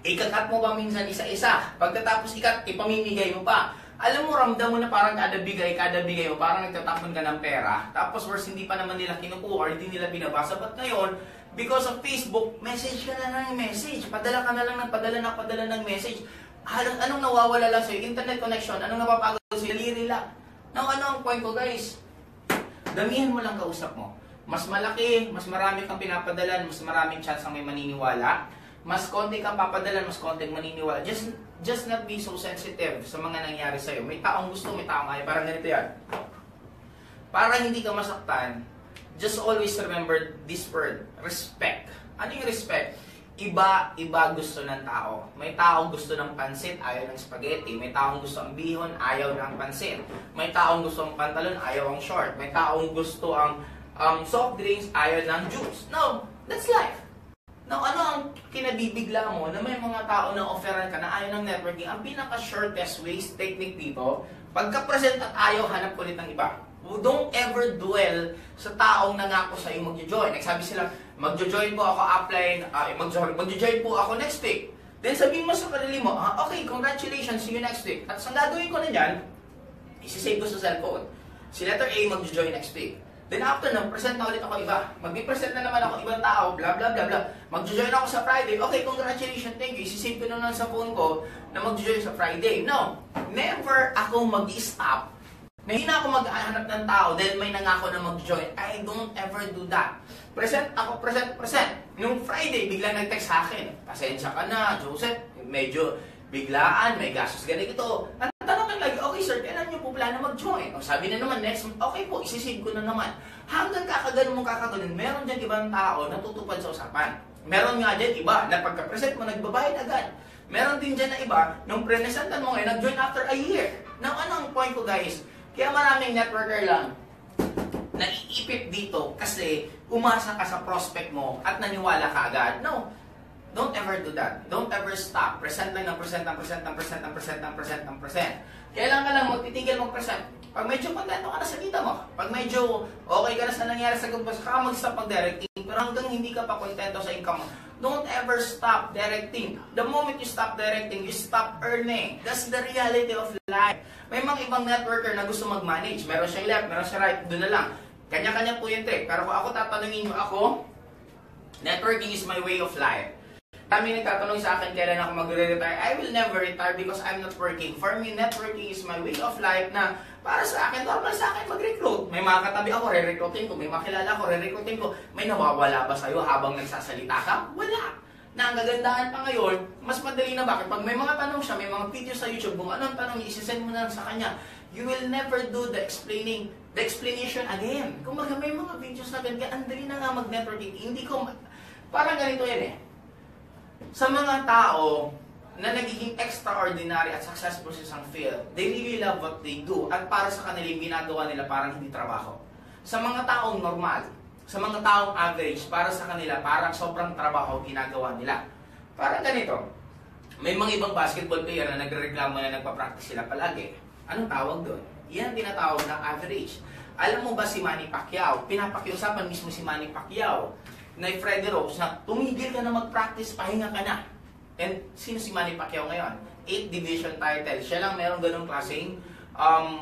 Ikakat mo pa minsan isa-isa. Pagkatapos ikat, ipamimigay mo pa. Alam mo, ramdam mo na parang kada bigay mo, parang nagtatapon ka ng pera. Tapos worse, hindi pa naman nila kinukuha or hindi nila binabasa. But ngayon, because of Facebook, message ka na lang ng message. Padala ka na lang ng padala ng message. Halos anong nawawala lang sa'yo? Internet connection. Anong napapagod sa'yo? Liri lang. Now, ano ang point ko, guys? Damihan mo lang kausap mo. Mas malaki, mas marami kang pinapadalan, mas maraming chance ang may maniniwala. Mas konti kang papadalan, mas konti ang maniniwala. Just not be so sensitive sa mga nangyari sa'yo. May taong gusto, may taong ayaw. Parang ganito yan. Para hindi ka masaktan, just always remember this word, respect. Ano yung respect? Iba gusto ng tao. May taong gusto ng pansit, ayaw ng spaghetti. May taong gusto ang bihon, ayaw ng pansit. May taong gusto ang pantalon, ayaw ang short. May taong gusto ang soft drinks, ayaw ng juice. No, that's life. Now, ano ang kinabibigla mo na may mga tao na offeran ka na ayaw ng networking? Ang pinaka-shortest ways technique dito, pagka-present at ayaw, hanap ulit ng iba. Don't ever dwell sa taong nangako sa'yo magjo-join. Nagsabi sila, magjo-join po ako upline, magjo-join po ako next week. Then sabihin mo sa kanili mo, okay, congratulations, see you next week. At sa gagawin ko na dyan, isisave ko sa cellphone. Si letter A magjo-join next week. Then after nun, present na ulit ako iba. Mag-present na naman ako ibang tao, blah blah blah blah. Magjo-join ako sa Friday. Okay, congratulations, thank you. Isisave ko na lang sa phone ko na magjo-join sa Friday. No, never ako mag-stop. Na hindi na ako maghahanap ng tao dahil may nangako na mag-join. I don't ever do that. Present ako, present. Nung Friday, biglang nag-text sa akin. Pasensya ka na, Joseph. Medyo biglaan, may gastos ganito. Ang tanong lang lagi, okay sir, kailan nyo po plano mag-join? O sabi na naman, next month, okay po, isisave ko na naman. Hanggang kakaganon mong kakaganon, meron dyan ibang tao na tutupad sa usapan. Meron nga dyan iba na pagka-present mo, nagbabayad agad. Meron din dyan na iba, nung prenesantan mo ngayon, nag-join after a year. Now, ano ang point ko guys? Kaya maraming networker lang naiipit dito kasi umasa ka sa prospect mo at naniwala ka agad. No, don't ever do that. Don't ever stop. Present lang ng present. Kailan ka lang magtitigil mag-present? Pag medyo kontento ka na sa kita mo, pag medyo okay ka na sa nangyari sa gumpas, saka mag-stop mag-directing. Pero hanggang hindi ka pa kontento sa income mo, don't ever stop directing. The moment you stop directing, you stop earning. That's the reality of life. May mga ibang networker na gusto mag-manage. Meron siyang left, meron siyang right, doon na lang. Kanya-kanya po yung trick. Pero kung ako tatanungin nyo ako, networking is my way of life. Kami nagtatanong sa akin kailan ako magre-retire. I will never retire because I'm not working. For me, networking is my way of life na para sa akin, normal sa akin mag-recruit. May mga katabi ako, re-recruitin ko. May makilala ako, re-recruitin ko. May nawawala ba sa'yo habang nagsasalita ka? Wala. Na ang gagandahan pa ngayon, mas madali na bakit? Pag may mga tanong siya, may mga video sa YouTube, kung anong tanong, isisend mo na sa kanya. You will never do the explanation again. Kung may mga videos na ganyan, andali na nga mag-networking. Hindi ko, parang ganito yan eh. Sa mga tao na nagiging extraordinary at successful sa isang field, they really love what they do. At para sa kanila, yung ginagawa nila parang hindi trabaho. Sa mga taong normal, sa mga taong average, para sa kanila, parang sobrang trabaho ginagawa nila. Parang ganito, may mga ibang basketball player na nagrereklamo na nagpa-practice sila palagi. Anong tawag doon? Yan tinatawag na average. Alam mo ba si Manny Pacquiao? Pinapakiusapan mismo si Manny Pacquiao na Freddie Rose na tumigil ka na mag-practice, pahinga ka na. And sino si Manny Pacquiao ngayon? 8 division title. Siya lang meron ganung klaseng,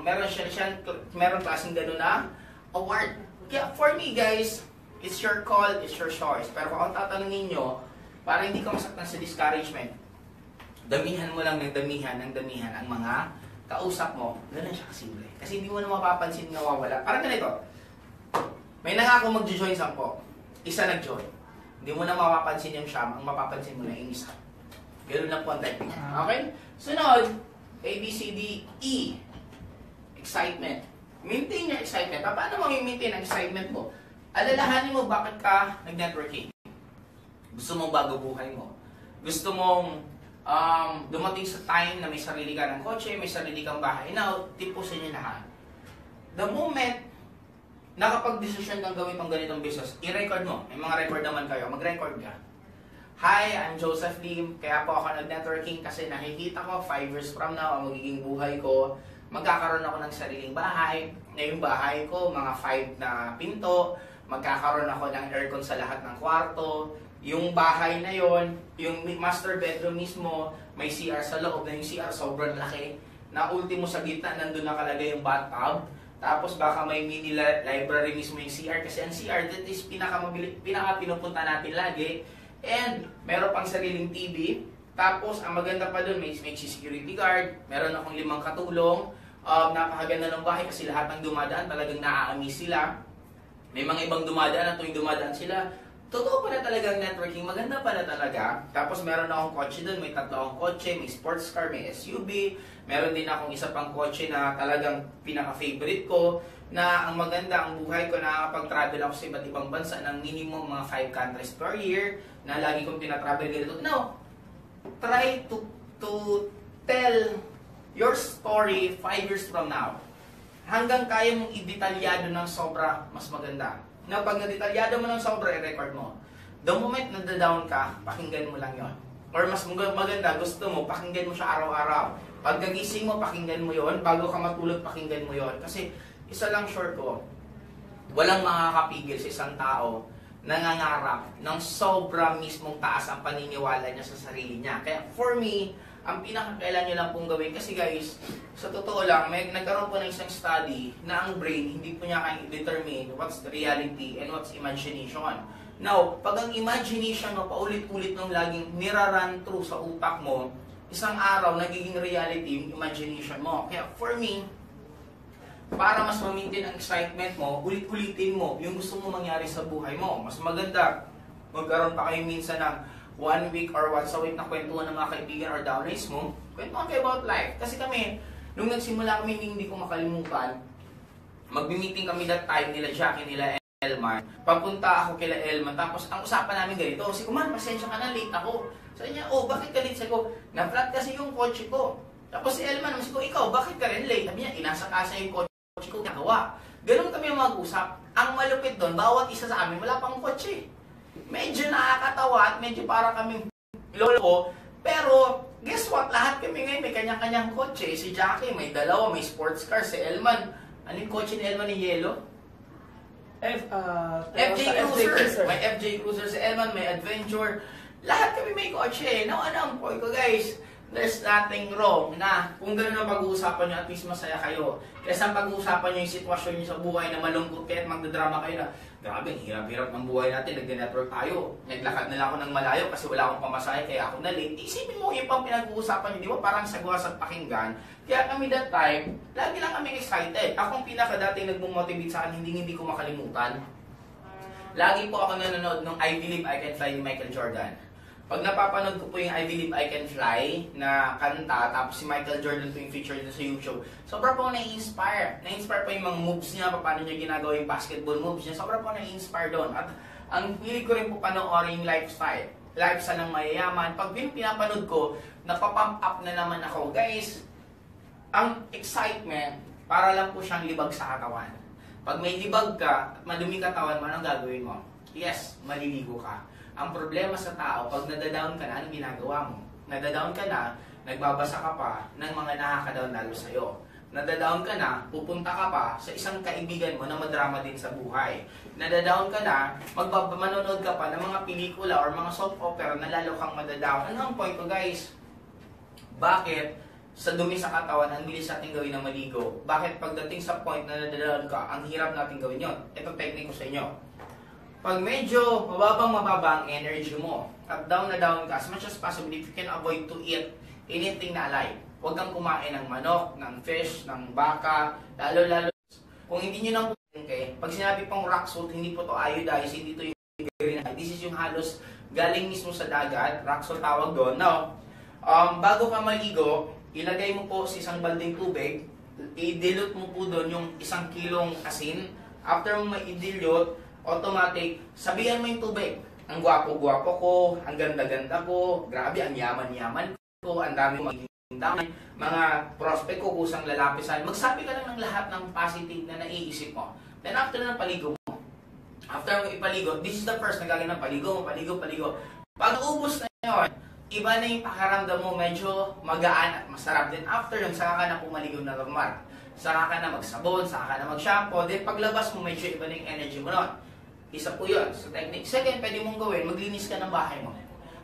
meron klaseng ganun na award. Kaya for me guys, it's your call, it's your choice. Pero kung tatanungin nyo, para hindi ka masaktan sa discouragement, damihan mo lang ng damihan ang mga kausap mo. Ganun siya kasimple. Kasi hindi mo na mapapansin na nawawala. Parang ganito, may nangako mag-join 10. Isa nag-join. Hindi mo na mapapansin yung siyam, ang mapapansin mo na yung isa. Ganun lang po ang technique. Okay? Sunod, A, B, C, D, E. Excitement. Maintain your excitement. Paano mo i-maintain ang excitement mo? Alalahanin mo bakit ka nag-networking. Gusto mong bago buhay mo. Gusto mong dumating sa time na may sarili ka ng kotse, may sarili kang bahay. Now, tipo sa inyo lahat. The moment nakapag-desisyon kang gawin tong ganitong business, i-record mo. May mga record naman kayo, mag-record ka. Hi, I'm Joseph Lim. Kaya po ako nag-networking kasi nakikita ko 5 years from now ang magiging buhay ko. magkakaroon ako ng sariling bahay. Ngayong bahay ko, mga 5 na pinto. Magkakaroon ako ng aircon sa lahat ng kwarto. Yung bahay na yon, yung master bedroom mismo, may CR sa loob na yung CR sobrang laki. Na ultimo sa gitna, nandun nakalagay yung bathtub. Tapos baka may mini library mismo yung CR kasi ang CR, that is pinaka pinupunta natin lagi. And meron pang sariling TV. Tapos ang maganda pa doon, may security guard, meron akong 5 katulong. Napakaganda ng bahay kasi lahat ng dumadaan talagang naa-amaze sila. May mga ibang dumadaan at tuwing dumadaan sila, totoo pala talagang networking, maganda pala talaga. Tapos meron akong kotse doon, may 3 akong kotse, may sports car, may SUV. Meron din akong isa pang kotse na talagang pinaka-favorite ko. Na ang maganda, ang buhay ko, nakakapag-travel ako sa iba't ibang bansa ng minimum mga 5 countries per year. Na lagi kong tinatravel ganito. Now, try to tell your story 5 years from now. Hanggang kaya mong i-detalyado ng sobra, mas maganda. Na pag na-detalyado mo ng sobra, i-record mo. The moment na down ka, pakinggan mo lang yon. Or mas maganda, gusto mo, pakinggan mo siya araw-araw. Pag nagising mo, pakinggan mo yon. Bago ka matulog, pakinggan mo yon. Kasi isa lang short ko, walang makakapigil sa isang tao nangangarap ng sobra mismong taas ang paniniwala niya sa sarili niya. Kaya for me, ang pinakakailan nyo lang pong gawin, kasi guys, sa totoo lang, nagkaroon po ng isang study na ang brain, hindi po niya kaya determine what's reality and what's imagination. Now, pag ang imagination mo, paulit-ulit nung laging niraran through sa utak mo, isang araw, nagiging reality yung imagination mo. Kaya for me, para mas ma-maintain ang excitement mo, ulit-ulitin mo yung gusto mo mangyari sa buhay mo. Mas maganda, magkaroon pa kayo minsan ng 1 week or once a week na kwentuhan ng mga kaibigan or downlines mo, kwentuhan kayo about life. Kasi kami, nung nagsimula kami, hindi ko makalimutan, magbi-meeting kami that time nila Jackie, nila Elman. Papunta ako kila Elman, tapos ang usapan namin ganito, si Kuman, pasensya ka na, late ako. Sabi niya, oh, bakit ka late? Sabi ko, na-flat kasi yung kotse ko. Tapos si Elman, sabi ko, ikaw, bakit ka rin late? Sabi niya, inasa-kasa yung kotse ko, nagawa. Ganun kami mag-usap. Ang malupit doon, bawat isa sa amin, wala pang kotse. Medyo nakakatawa at medyo para kaming lolo. Pero, guess what? Lahat kami ngayon may kanya-kanyang kotse. Si Jackie may 2, may sports car. Si Elman, ano yung kotse ni Elman ni Yelo? FJ Cruiser. May FJ Cruiser. Si Elman may Adventure. Lahat kami may kotse. Now, ano ang point ko, guys? There's nothing wrong na kung gano'n ang pag-uusapan nyo, at least masaya kayo. Kaysa pag-uusapan nyo yung sitwasyon nyo sa buhay na malungkot kayo at magdadrama kayo na, grabe, hirap-hirap ng buhay natin, nag-network tayo. Naglakad na lang ako ng malayo kasi wala akong pamasahe kaya ako na late. Isipin mo yung pang pinag-uusapan nyo, di ba? Parang sagwas at pakinggan. Kaya kami that time, lagi lang kami excited. Ako ang pinaka-dating nagmumotivate sa akin, hindi ko makalimutan. Lagi po ako nanonood ng I Believe I Can Fly ni Michael Jordan. Pag napapanood ko po yung I Believe I Can Fly na kanta, tapos si Michael Jordan po yung feature dito sa YouTube, sobra po na-inspire. Na-inspire po yung mga moves niya, paano niya ginagawa yung basketball moves niya, sobra po na-inspire doon. At ang hilig ko rin po panoorin yung lifestyle ng mayayaman. Pag pinapanood ko, napapump up na naman ako. Guys, ang excitement, para lang po siyang libag sa katawan. Pag may libag ka at madumi katawan mo, anong gagawin mo? Yes, maliligo ka. Ang problema sa tao, pag nadadown ka na, anong ginagawa mo? Nadadown ka na, nagbabasa ka pa ng mga nakakadown lalo sa'yo. Nadadown ka na, pupunta ka pa sa isang kaibigan mo na madrama din sa buhay. Nadadown ka na, manonood ka pa ng mga pelikula or mga soap opera na lalo kang madadown. Ano ang point ko, guys? Bakit sa dumi sa katawan, ang bilis natin gawin na maligo? Bakit pagdating sa point na nadadown ka, ang hirap natin gawin yon? Ito technique ko sa inyo. Pag medyo mababa ang energy mo at down na down ka, as much as possible, if you can avoid to eat anything na alive. Huwag kang kumain ng manok, ng fish, ng baka, lalo kung hindi nyo nang pumain, pag sinabi pang rock salt, hindi po to iodized, hindi to yung green. This is yung halos galing mismo sa dagat, rock salt tawag doon. Now, bago ka maligo, ilagay mo po sa isang balding tubig, i-dilute mo po doon yung 1 kilong asin. After mo ma-dilute, automatic, sabihan mo yung tubig. Ang gwapo-gwapo ko, ang ganda-ganda ko, grabe, ang yaman-yaman ko, ang dami magiging dami, mga prospect ko, kusang lalapisan. Magsabi ka lang ng lahat ng positive na naiisip mo. Then after ng paligo mo, after mo ipaligo, this is the first na gagawin ng paligo. Pag naubos na yun, iba na yung pakiramdam mo, medyo magaan at masarap. Then after yun, saka ka na pumaligaw na normal. Saka ka na magsabon, saka ka na mag-shampoo. Then paglabas mo, medyo iba na yung energy mo nun. Isa po yun sa technique. Second, pwede mong gawin, maglinis ka ng bahay mo.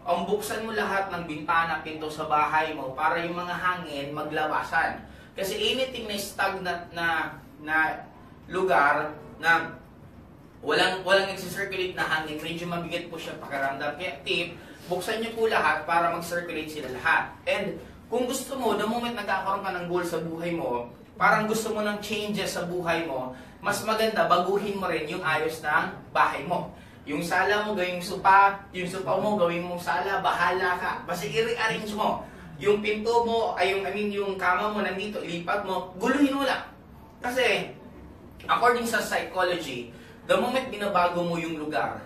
Ang buksan mo lahat ng bintana, pinto sa bahay mo para yung mga hangin maglabasan. Kasi anything na stagnant na lugar na walang nagsi-circulate na hangin, medyo mabigat po siya pakiramdam. Kaya tip, buksan niyo po lahat para mag-circulate sila lahat. And kung gusto mo, the moment nagkakaroon ka ng goal sa buhay mo, parang gusto mo ng changes sa buhay mo, mas maganda, baguhin mo rin yung ayos ng bahay mo. Yung sala mo, gawing yung sopa mo, gawin mong sala, bahala ka. Basta i-rearrange mo. Yung pinto mo, yung kama mo nandito, ilipat mo, guluhin mo lang. Kasi, according sa psychology, the moment binabago mo yung lugar,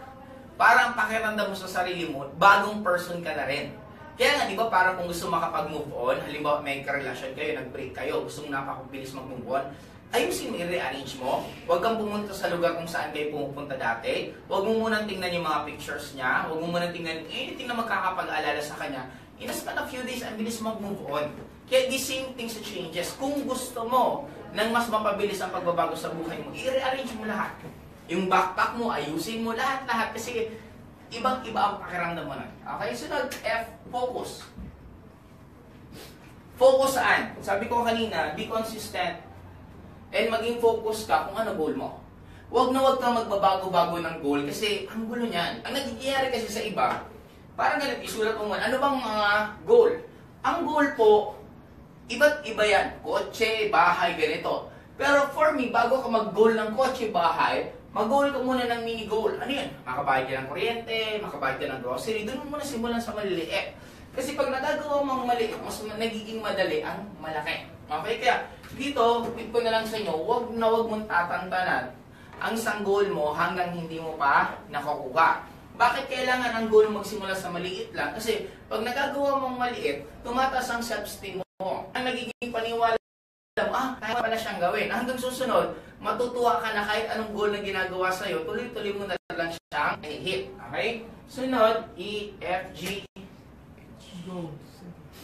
parang pakiramdam mo sa sarili mo, bagong person ka na rin. Kaya nga, di ba, parang kung gusto makapag-move on, halimbawa may karelasyon kayo, nag-break kayo, gusto mo napakabilis mag-move on, ayusin mo, i-rearrange mo. Huwag kang pumunta sa lugar kung saan kayo pumupunta dati. Huwag mo munang tingnan yung mga pictures niya. Huwag mo munang tingnan anything na magkakapag-alala sa kanya. In a span of few days, ang bilis mag-move on. Kaya the same thing sa changes. Kung gusto mo nang mas mapabilis ang pagbabago sa buhay mo, i-rearrange mo lahat. Yung backpack mo, ayusin mo lahat-lahat. Kasi ibang-iba ang pakiramdam mo na. Okay, sunod, F, focus. Focus saan? Sabi ko kanina, be consistent and maging focus ka kung ano goal mo. Huwag kang magbabago-bago ng goal kasi ang gulo niyan. Ang nangyayari kasi sa iba, parang ganit, isulat mo ano bang mga goal? Ang goal po, iba't iba yan. Kotse, bahay, ganito. Pero for me, bago ka mag-goal ng kotse, bahay, mag-goal ka muna ng mini-goal. Ano yan? Makabayad ka ng kuryente, makabayad ka ng grocery. Doon mo muna simulan sa maliliit. Kasi pag nagagawa mong maliit, mas nagiging madali ang malaki. Okay? Kaya dito, tip ko na lang sa inyo, huwag mong tatantanan ang isang goal mo hanggang hindi mo pa nakukuha. Bakit kailangan ang goal magsimula sa maliit lang? Kasi pag nagagawa mong maliit, tumataas ang self-esteem mo. Ang nagiging paniwala mo, kaya pala siyang gawin. Hanggang susunod, matutuwa ka na kahit anong goal na ginagawa sa'yo, tuloy-tuloy mo na lang siyang i-hit. Okay? Sunod, E, F, G.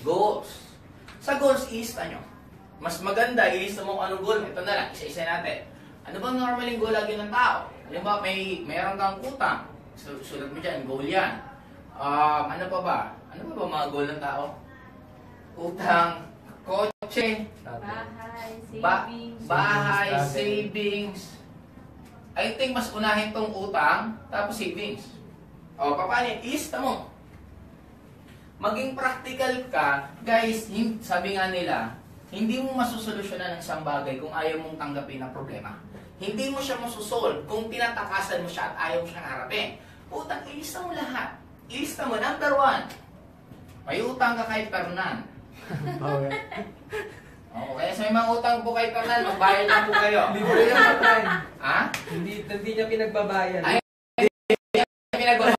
Goals. Sa goals, ilista nyo. Mas maganda, ilista mo kung anong goal. Ito na lang, isa-isa natin. Ano bang normaling goal lagi ng tao? Halimbawa, mayroon kang utang. Sulat mo dyan, goal yan. Ano pa ba? Ano pa ba mga goal ng tao? Utang, kotse, bahay, savings. I think mas unahin tong utang, tapos savings. Paano yun? Ilista mo. Maging practical ka, guys, sabi nga nila, hindi mo masusolusyonan ng isang bagay kung ayaw mong tanggapin ang problema. Hindi mo siya masusolve kung tinatakasan mo siya at ayaw mo siyang harapin. Utang, ilista mo lahat. Ilista mo, number 1. May utang ka kay Fernan. Okay. Okay, so may mga utang po kay Fernan, magbayad lang po kayo. Libre yung patay. Ha? Hindi niya pinagbabayan. Ay, pinagbabayad.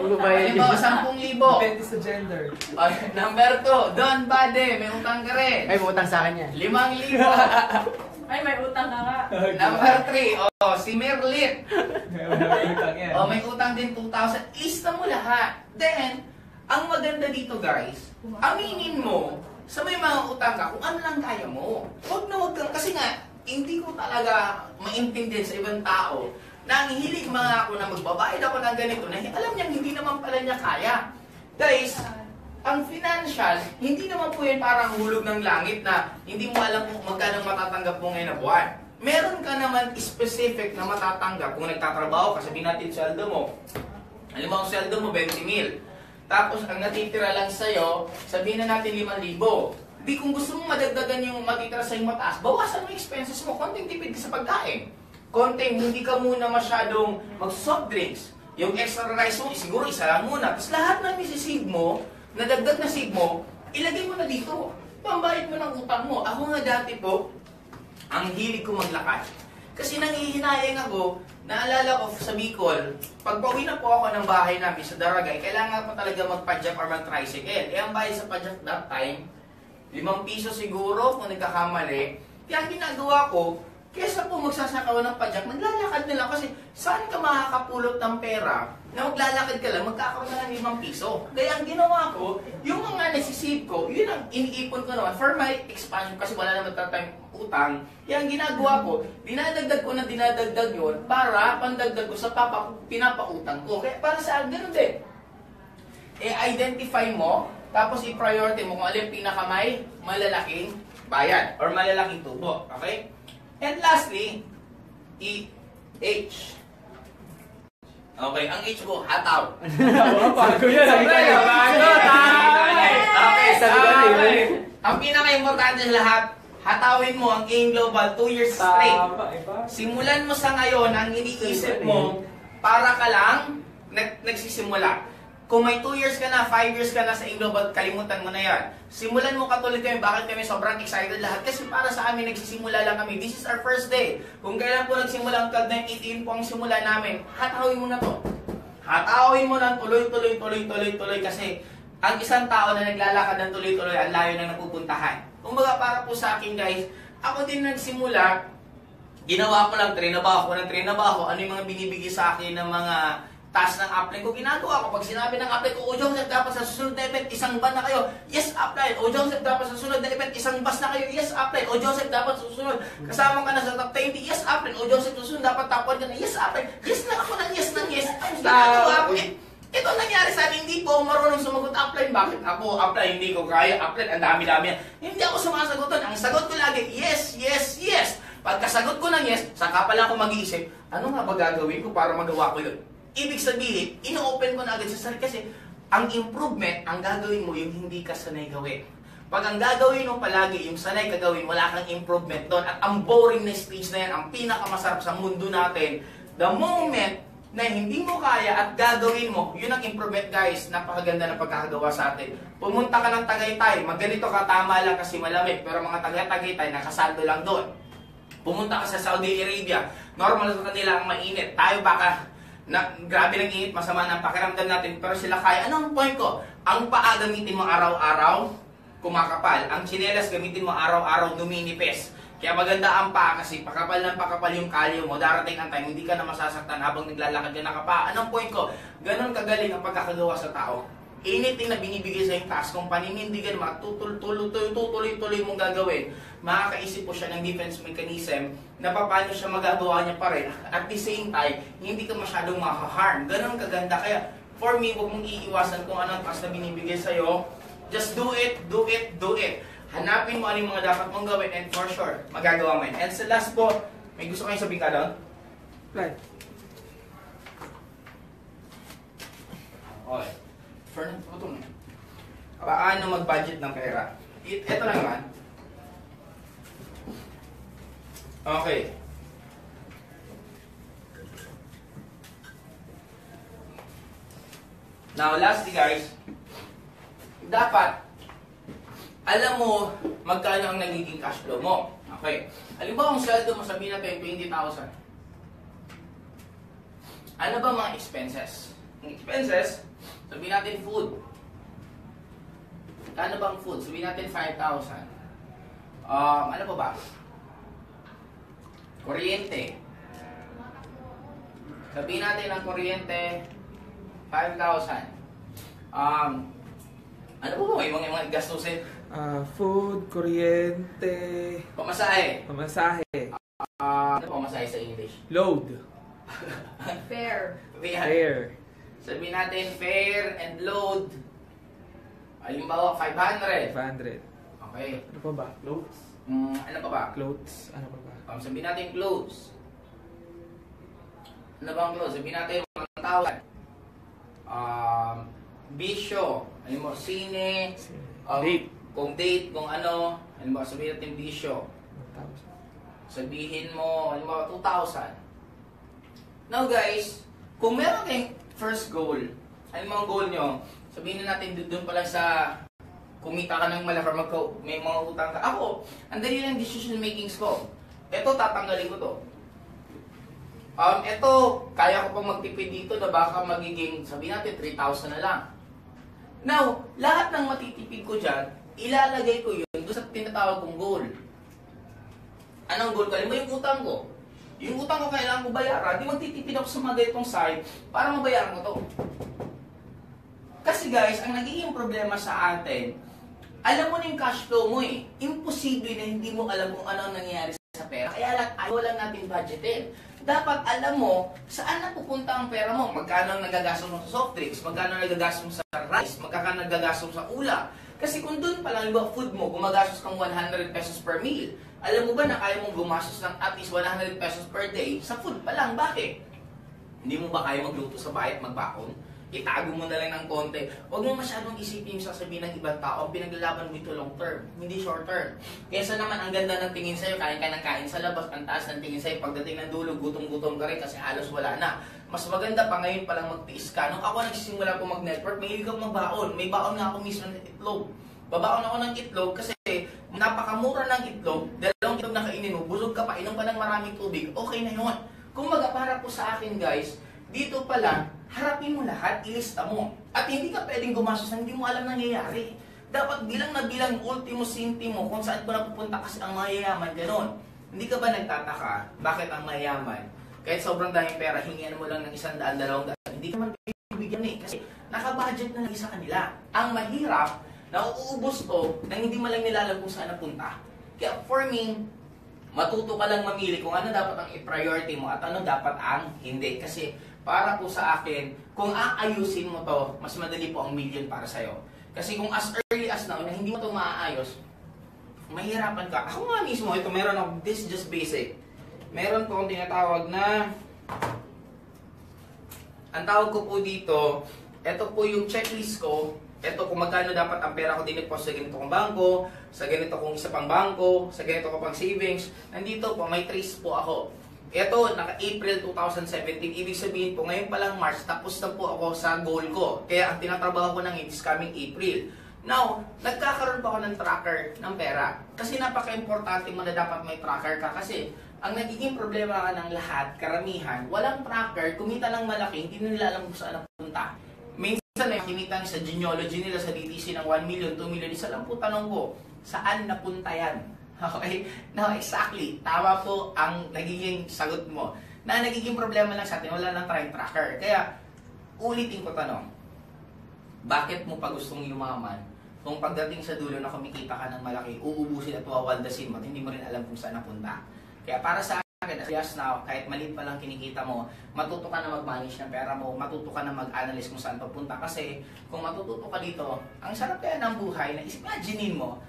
Halimbawa, 10,000. Depende sa gender. Number 2, Don Bade, may utang ka rin. Ay, utang sa akin yan. 5,000. Ay, may utang na nga. Number 3, si Merlit. May utang yan. May utang din 2,000. Lista mo lahat. Then, ang maganda dito guys, aminin mo sa may mga utang ka kung ano lang kaya mo. Huwag kang, kasi nga, hindi ko talaga maintindihan sa ibang tao na ang hilig mga ako na magbabayad ako ng ganito na alam niya hindi naman pala niya kaya. Guys, ang financial, hindi naman po yan parang hulog ng langit na hindi mo alam kung magkano matatanggap mo ngayon na buwan. Meron ka naman specific na matatanggap kung nagtatrabaho ka, sabihin natin sweldo mo. Alam mo, ang sweldo mo 20,000. Tapos ang natitira lang sa'yo, sabihin na natin 5,000. Di kung gusto mo madagdagan yung matitira sa'yo mataas, bawasan mo yung expenses mo, konting tipid ka sa pagkain. Konting hindi ka muna masyadong mag-soft drinks. Yung extra rice mo, siguro isa lang muna. Tapos lahat ng isisave mo, nadagdag na save mo, ilagay mo na dito. Pambayad mo ng utang mo. Ako nga dati po, ang hilig ko maglakad. Kasi nangihinayang ako, naalala ko sa Bicol, pag pauwi na po ako ng bahay namin sa Daragay, kailangan pa talaga magpa-jack or mag-tricycle. ang bayad sa pa-jack that time, 5 piso siguro kung nagkakamali. Kaya ang ginagawa ko, kesa po magsasakaw ng pa-jack, naglalakad nila kasi saan ka makakapulot ng pera na maglalakad ka lang, magkakaroon ka ng 5 piso. Kaya ang ginawa ko, yung mga nasisave ko, yun ang iniipon ko naman for my expansion kasi wala naman tatayong utang. Kaya ang ginagawa ko, dinadagdag ko na dinadagdag yun para pandagdag ko sa pinapautang ko. Kaya para sa akin, ganun din. I-identify mo, tapos i-priority mo kung alin pinakamay malalaking bayad or malalaking tubo. Okay? And lastly, H. Okay, ang H ko, hataw. Bago yan. Okay. Ang pinaka-importante sa lahat, hatawin mo ang AIM Global 2 years straight. Simulan mo sa ngayon ang iniisip mo para ka lang nagsisimula. Kung may 2 years ka na, 5 years ka na sa AIM Global, kalimutan mo na yan. Simulan mo katulad kami, bakit kami sobrang excited lahat? Kasi para sa amin, nagsisimula lang kami. This is our first day. Kung kailan po nagsimula ang CAD 918 po ang simula namin, hatawin mo na to. Hatawin mo na tuloy kasi ang isang tao na naglalakad ng tuloy-tuloy, ang layo na napupuntahan. Kumbaga para po sa akin guys, ako din nagsimula, ginawa ko lang, trinabaho ano yung mga binibigay sa akin ng mga task ng upline ko, ginagawa ko. Pag sinabi ng upline ko, O Joseph, dapat sa susunod na event, isang ban na kayo. Yes, upline. O Joseph, dapat sa susunod na event, isang bus na kayo. Yes, upline. O Joseph, dapat sa susunod, kasama ka na sa top 20. Yes, upline. O Joseph, susunod, dapat top 1 ka na. Yes, upline. Yes na ako ng yes. Ginagawa ko. Ito nangyari sa akin, hindi po marunong sumagot upline. Bakit ako, upline, hindi ko kaya. Upline, ang dami-dami yan. Hindi ako sumasagot doon. Ang sagot ko lagi, yes. Pagkasagot ko ng yes, saka pala ako mag-iisip, ano nga ba gagawin ko para magawa ko yun? Ibig sabihin, ino-open ko na agad sa sarili kasi ang improvement, ang gagawin mo yung hindi ka sanay gawin. Pag ang gagawin mo palagi, yung sanay ka gawin, wala kang improvement doon. At ang boring na stage na yan, ang pinakamasarap sa mundo natin, the moment na hindi mo kaya at gagawin mo, yun ang improvement guys, napakaganda ng pagkakagawa sa atin. Pumunta ka ng Tagaytay, magganito ka, tama lang kasi malamig, pero mga Tagaytay, nakasaldo lang doon. Pumunta ka sa Saudi Arabia, normal sa kanila ang mainit, tayo baka grabe ng init, masama ng pakiramdam natin, pero sila kaya. Anong point ko? Ang paa gamitin mo araw-araw, kumakapal. Ang tsinelas gamitin mo araw-araw, numinipis. Kaya maganda ang paa kasi pakapal ng pakapal yung kalyo mo. Darating ang time, hindi ka na masasaktan habang naglalakad ka nakapaa. Anong point ko? Ganon kagaling ang pagkakagawa sa tao. Anything na binibigay sa yung task, kung paninindigan mo at tutuloy mong gagawin, makakaisip po siya ng defense mechanism na paano siya magagawa niya pa rin. At the same time, hindi ka masyadong makaharm. Ganon kaganda. Kaya, for me, huwag mong iiwasan kung anong task na binibigay sa'yo. Just do it. Hanapin mo ano yung mga dapat mong gawin and for sure, magagawa mo yun. And sa last po, may gusto kayong sabihin ka doon? Right. Okay. Paano mag-budget ng pera? Ito lang naman. Okay. Now, lastly guys, dapat alam mo magkano ang nagiging cash flow mo. Okay. Halimbawa, ang sweldo mo, sabihin natin 20,000. Ano ba mga expenses? Ang expenses, sabihin natin food. Kano bang food? Sabihin natin 5,000. Ano pa ba? Kuryente. Sabihin natin ang kuryente, 5,000. Ano po ba yung mga gastusin? Food, kuryente, Pamasahe. Ano pamasahe sa English? load, Fair. fare, Sabihin natin fare and load. Halimbawa, 500. 500. Okay. Ano pa ba? Clothes? Ano pa ba? Clothes? Ano pa ba? Sabihin natin clothes. Ano ba ang clothes? Sabihin natin 1,000. Bisyo. Ano mo? Sine. Date. Kung date, kung ano. Ano mo? Sabihin natin bisyo. 1,000. Sabihin mo, ano mo? 2,000. Now guys, kung meron kayong first goal, ano mo ang goal nyo? Sabihin na natin doon pala sa kumita ka ng malaki, may mga utang ka. Ako, ang dali lang decision making ko. Ito, tatanggalin ko to. Ito, kaya ko pang magtipid dito na baka magiging, sabihin natin, 3,000 na lang. Now, lahat ng matitipid ko dyan, ilalagay ko yun doon sa tinatawag kong goal. Anong goal ko? Alam mo yung utang ko? Yung utang ko kailangan ko bayaran, di magtitipid ako sa mga ganitong side para mabayaran ko to. Kasi guys, ang nagiging problema sa atin, alam mo na yung cash flow mo eh. Imposible na hindi mo alam kung ano ang nangyayari sa pera. Kaya lang, ayaw lang natin budgetin. Dapat alam mo saan napupunta ang pera mo. Magkano ang nagagastos mo sa soft drinks, magkano ang nagagastos mo sa rice, magkano ang nagagastos mo sa ulam. Kasi kung doon pa lang yung food mo, gumagastos kang 100 pesos per meal. Alam mo ba na kaya mong gumastos ng at least 100 pesos per day sa food pa lang? Bakit? Hindi mo ba kaya magluto sa bahay at magbakon? Itago mo na lang ng konti. Huwag mo masyadong isipin yung sasabihin ng ibang tao. Ang pinaglalaban mo ito long term, hindi short term. Kesa naman ang ganda ng tingin sa'yo, kain ka ng kain sa labas, ang taas ng tingin sa'yo, pagdating ng dulo, gutom-gutom ka rin kasi halos wala na. Mas maganda pa ngayon palang magtiis ka. Nung ako nagsisimula po mag-network, may hilig ako magbaon. May baon nga ako mismo ng itlog. Babaon ako ng itlog kasi napakamura ng itlog. Dalawang itlog na kainin mo, busog ka pa, inom ka ng maraming tubig, okay na yun. Kung para po sa akin guys, dito pa lang, harapin mo lahat, ilista mo. At hindi ka pwedeng gumastos na hindi mo alam nangyayari. Dapat bilang na bilang ultimo sintimo kung saan ko napupunta kasi ang mayayaman, gano'n. Hindi ka ba nagtataka bakit ang mayayaman, kahit sobrang daming pera, hingian mo lang ng 100, 200, hindi ka man bibigyan eh. Kasi nakabudget na lang sa kanila. Ang mahirap, nauubos to nang hindi mo lang nilalang kung saan napunta. Kaya for me, matuto ka lang mamili kung ano dapat ang i-priority mo at ano dapat ang hindi. Kasi para po sa akin, kung aayusin mo to, mas madali po ang million para sa'yo. Kasi kung as early as now, na hindi mo to maaayos, mahirapan ka. Ako nga mismo, ito meron ako, this is just basic. Meron po akong tinatawag na, ang tawag ko po dito, ito po yung checklist ko. Ito kung magkano dapat ang pera ko dineposit sa ganito kong bangko, sa ganito kong isa pang bangko, sa ganito ko pang savings. Nandito po, may trace po ako. Ito, naka-April 2017, ibig sabihin po, ngayon pa lang March, tapos na po ako sa goal ko. Kaya ang tinatrabaho ko ng is coming April. Now, nagkakaroon pa ako ng tracker ng pera. Kasi napaka-importante mo na dapat may tracker ka. Kasi ang nagiging problema ka ng lahat, karamihan, walang tracker, kumita lang malaki, hindi nila alam kung saan napunta. Minsan ay kinita sa genealogy nila sa DTC ng 1 million, 2 million, isa lang po tanong ko, saan napunta yan? Okay? Now, exactly. Tama po ang nagiging sagot mo. Na nagiging problema lang sa atin, wala lang tayong tracker. Kaya, ulitin ko tanong. Bakit mo pa gustong yumaman kung pagdating sa dulo na kumikita ka ng malaki, uubusin at wawaldasin mo at hindi mo rin alam kung saan napunta? Kaya para sa akin, as now, kahit maliit pa lang kinikita mo, matuto ka na mag-manage ng pera mo, matuto ka na mag-analyze kung saan papunta. Kasi kung matututo ka dito, ang sarap kaya ng buhay na imaginein mo,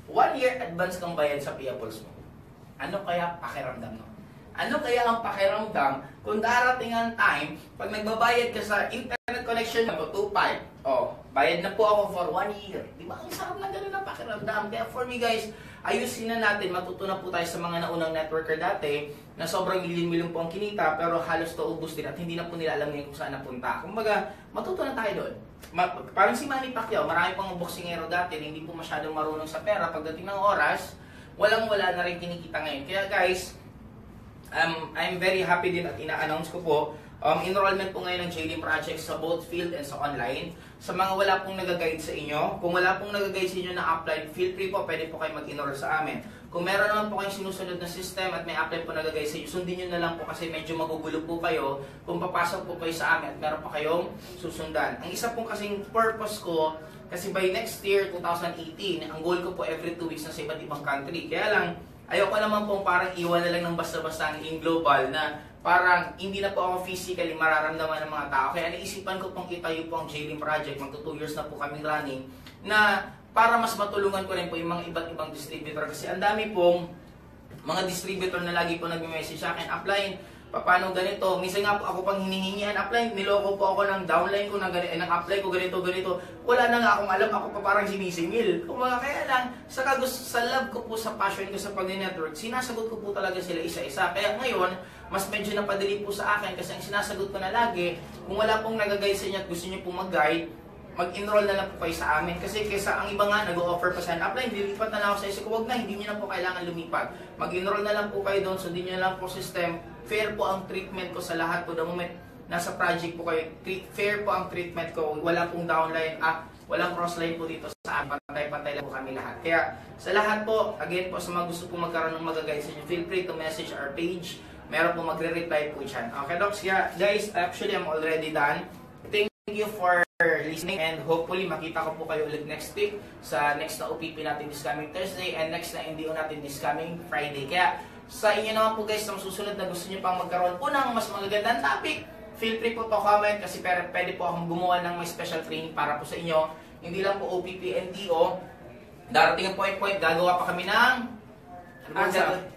1 year advance kang bayad sa payables mo. Ano kaya pakiramdam mo? Ano kaya ang pakiramdam kung darating ang time, pag nagbabayad ka sa internet connection mo, 2.5, bayad na po ako for 1 year. Di ba? Ang sarap na gano'n ang pakiramdam. Kaya for me guys, ayusin na natin, matuto na po tayo sa mga naunang networker dati, na sobrang milyon-milyon po ang kinita, pero halos to ubus din at hindi na po nila alam ngayon kung saan napunta. Kumbaga, matuto na tayo doon. Parang si Manny Pacquiao, marami pang boksingero dati na hindi po masyadong marunong sa pera. Pagdating ng oras, walang-wala na rin kinikita ngayon. Kaya guys, I'm very happy din at ina-announce ko po, enrollment po ngayon ng JD Project sa both field and sa online. Sa mga wala pong nag-guide sa inyo, kung wala pong nag-guide sa inyo na apply, feel free po, pwede po kayo mag-enroll sa amin. Kung meron naman po kayong sinusunod na system at may apply po nag-guide sa inyo, sundin nyo na lang po kasi medyo magugulo po kayo kung papasok po kayo sa amin at meron pa kayong susundan. Ang isa pong kasing purpose ko, kasi by next year, 2018, ang goal ko po every 2 weeks na sa iba't ibang country. Kaya lang, ayoko naman pong parang iwan na lang ng basta-basta ang in global na parang hindi na po ako physically mararamdaman ng mga tao. Kaya naisipan ko pong itayo po ang JD Project, magto 2 years na po kami running, na para mas matulungan ko rin po yung mga iba't ibang distributor. Kasi ang dami pong mga distributor na lagi po nag-message sa akin, upline, paano ganito? Minsan nga po ako pang hinihingian, upline, niloko po ako ng downline ko, ng apply ko ganito. Wala na nga akong alam, ako pa parang sinisingil. Kumbaga kaya lang, sa love ko po, sa passion ko sa pag-network, sinasagot ko po talaga sila isa-isa. Kaya ngayon, mas medyo napadali po sa akin kasi ang sinasagot ko na lagi, kung wala pong nag-guide sa inyo at gusto nyo pong mag-guide, mag-enroll na lang po kayo sa amin. Kasi kesa ang iba nga nag-o-offer pa sa apply, lilipat na lang ako sa isip ko, wag na, hindi nyo na po kailangan lumipat. Mag-enroll na lang po kayo doon, sundin nyo lang po system. Fair po ang treatment ko sa lahat po. The moment nasa project po kayo, fair po ang treatment ko. Wala pong downline, walang crossline po dito sa amin. Pantay-pantay lang po kami lahat. Kaya sa lahat po, again po, sa mga gusto po magkaroon ng mag-guide sa inyo, feel free to message our page. meron po magre-reply po dyan. Okay, Docs? Yeah, guys, actually, I'm already done. Thank you for listening and hopefully makita ko po kayo ulit next week sa next na OPP natin this coming Thursday and next na NDO natin this coming Friday. Kaya sa inyo naman po guys, sa susunod na gusto nyo pang magkaroon po ng mas magagandang topic, feel free po to comment kasi pwede po akong gumawa ng may special training para po sa inyo. Hindi lang po OPP, NDO. Darating ang point, gagawa pa kami ng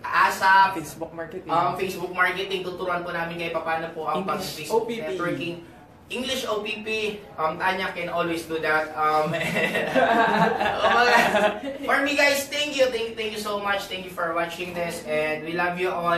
ASAP, Facebook marketing. Facebook marketing. Tuturuan po namin kayo paano po ang pag-Facebook OPP. networking. English OPP, Tanya can always do that. For me guys, thank you so much. Thank you for watching this and we love you all.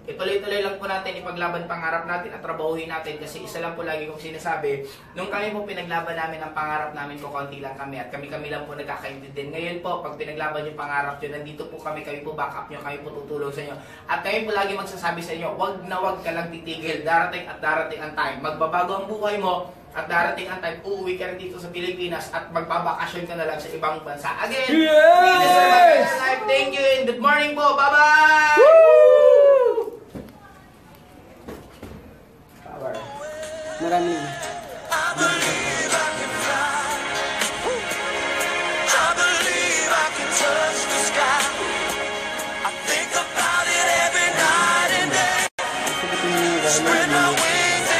Ituloy-tuloy lang po natin ipaglaban pangarap natin at trabahuhin natin kasi isa lang po lagi kong sinasabi, nung kami po pinaglaban namin ang pangarap namin ko, konti lang kami at kami lang po nagkakaintindihan. Ngayon po, pag pinaglaban yung pangarap nyo, nandito po kami po backup nyo, kami po tutulong sa inyo. At kami po lagi magsasabi sa inyo, wag na wag ka lang titigil, darating at darating ang time. Magbabago ang buhay mo at darating ang time, uuwi ka rin dito sa Pilipinas at magbabakasyon ka na lang sa ibang bansa. Again, Yes! thank you and good morning po. Bye-bye! Maraming.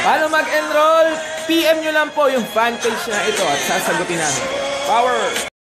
Paano mag-enroll? PM nyo lang po yung fan page na ito at sasagutin namin. Power!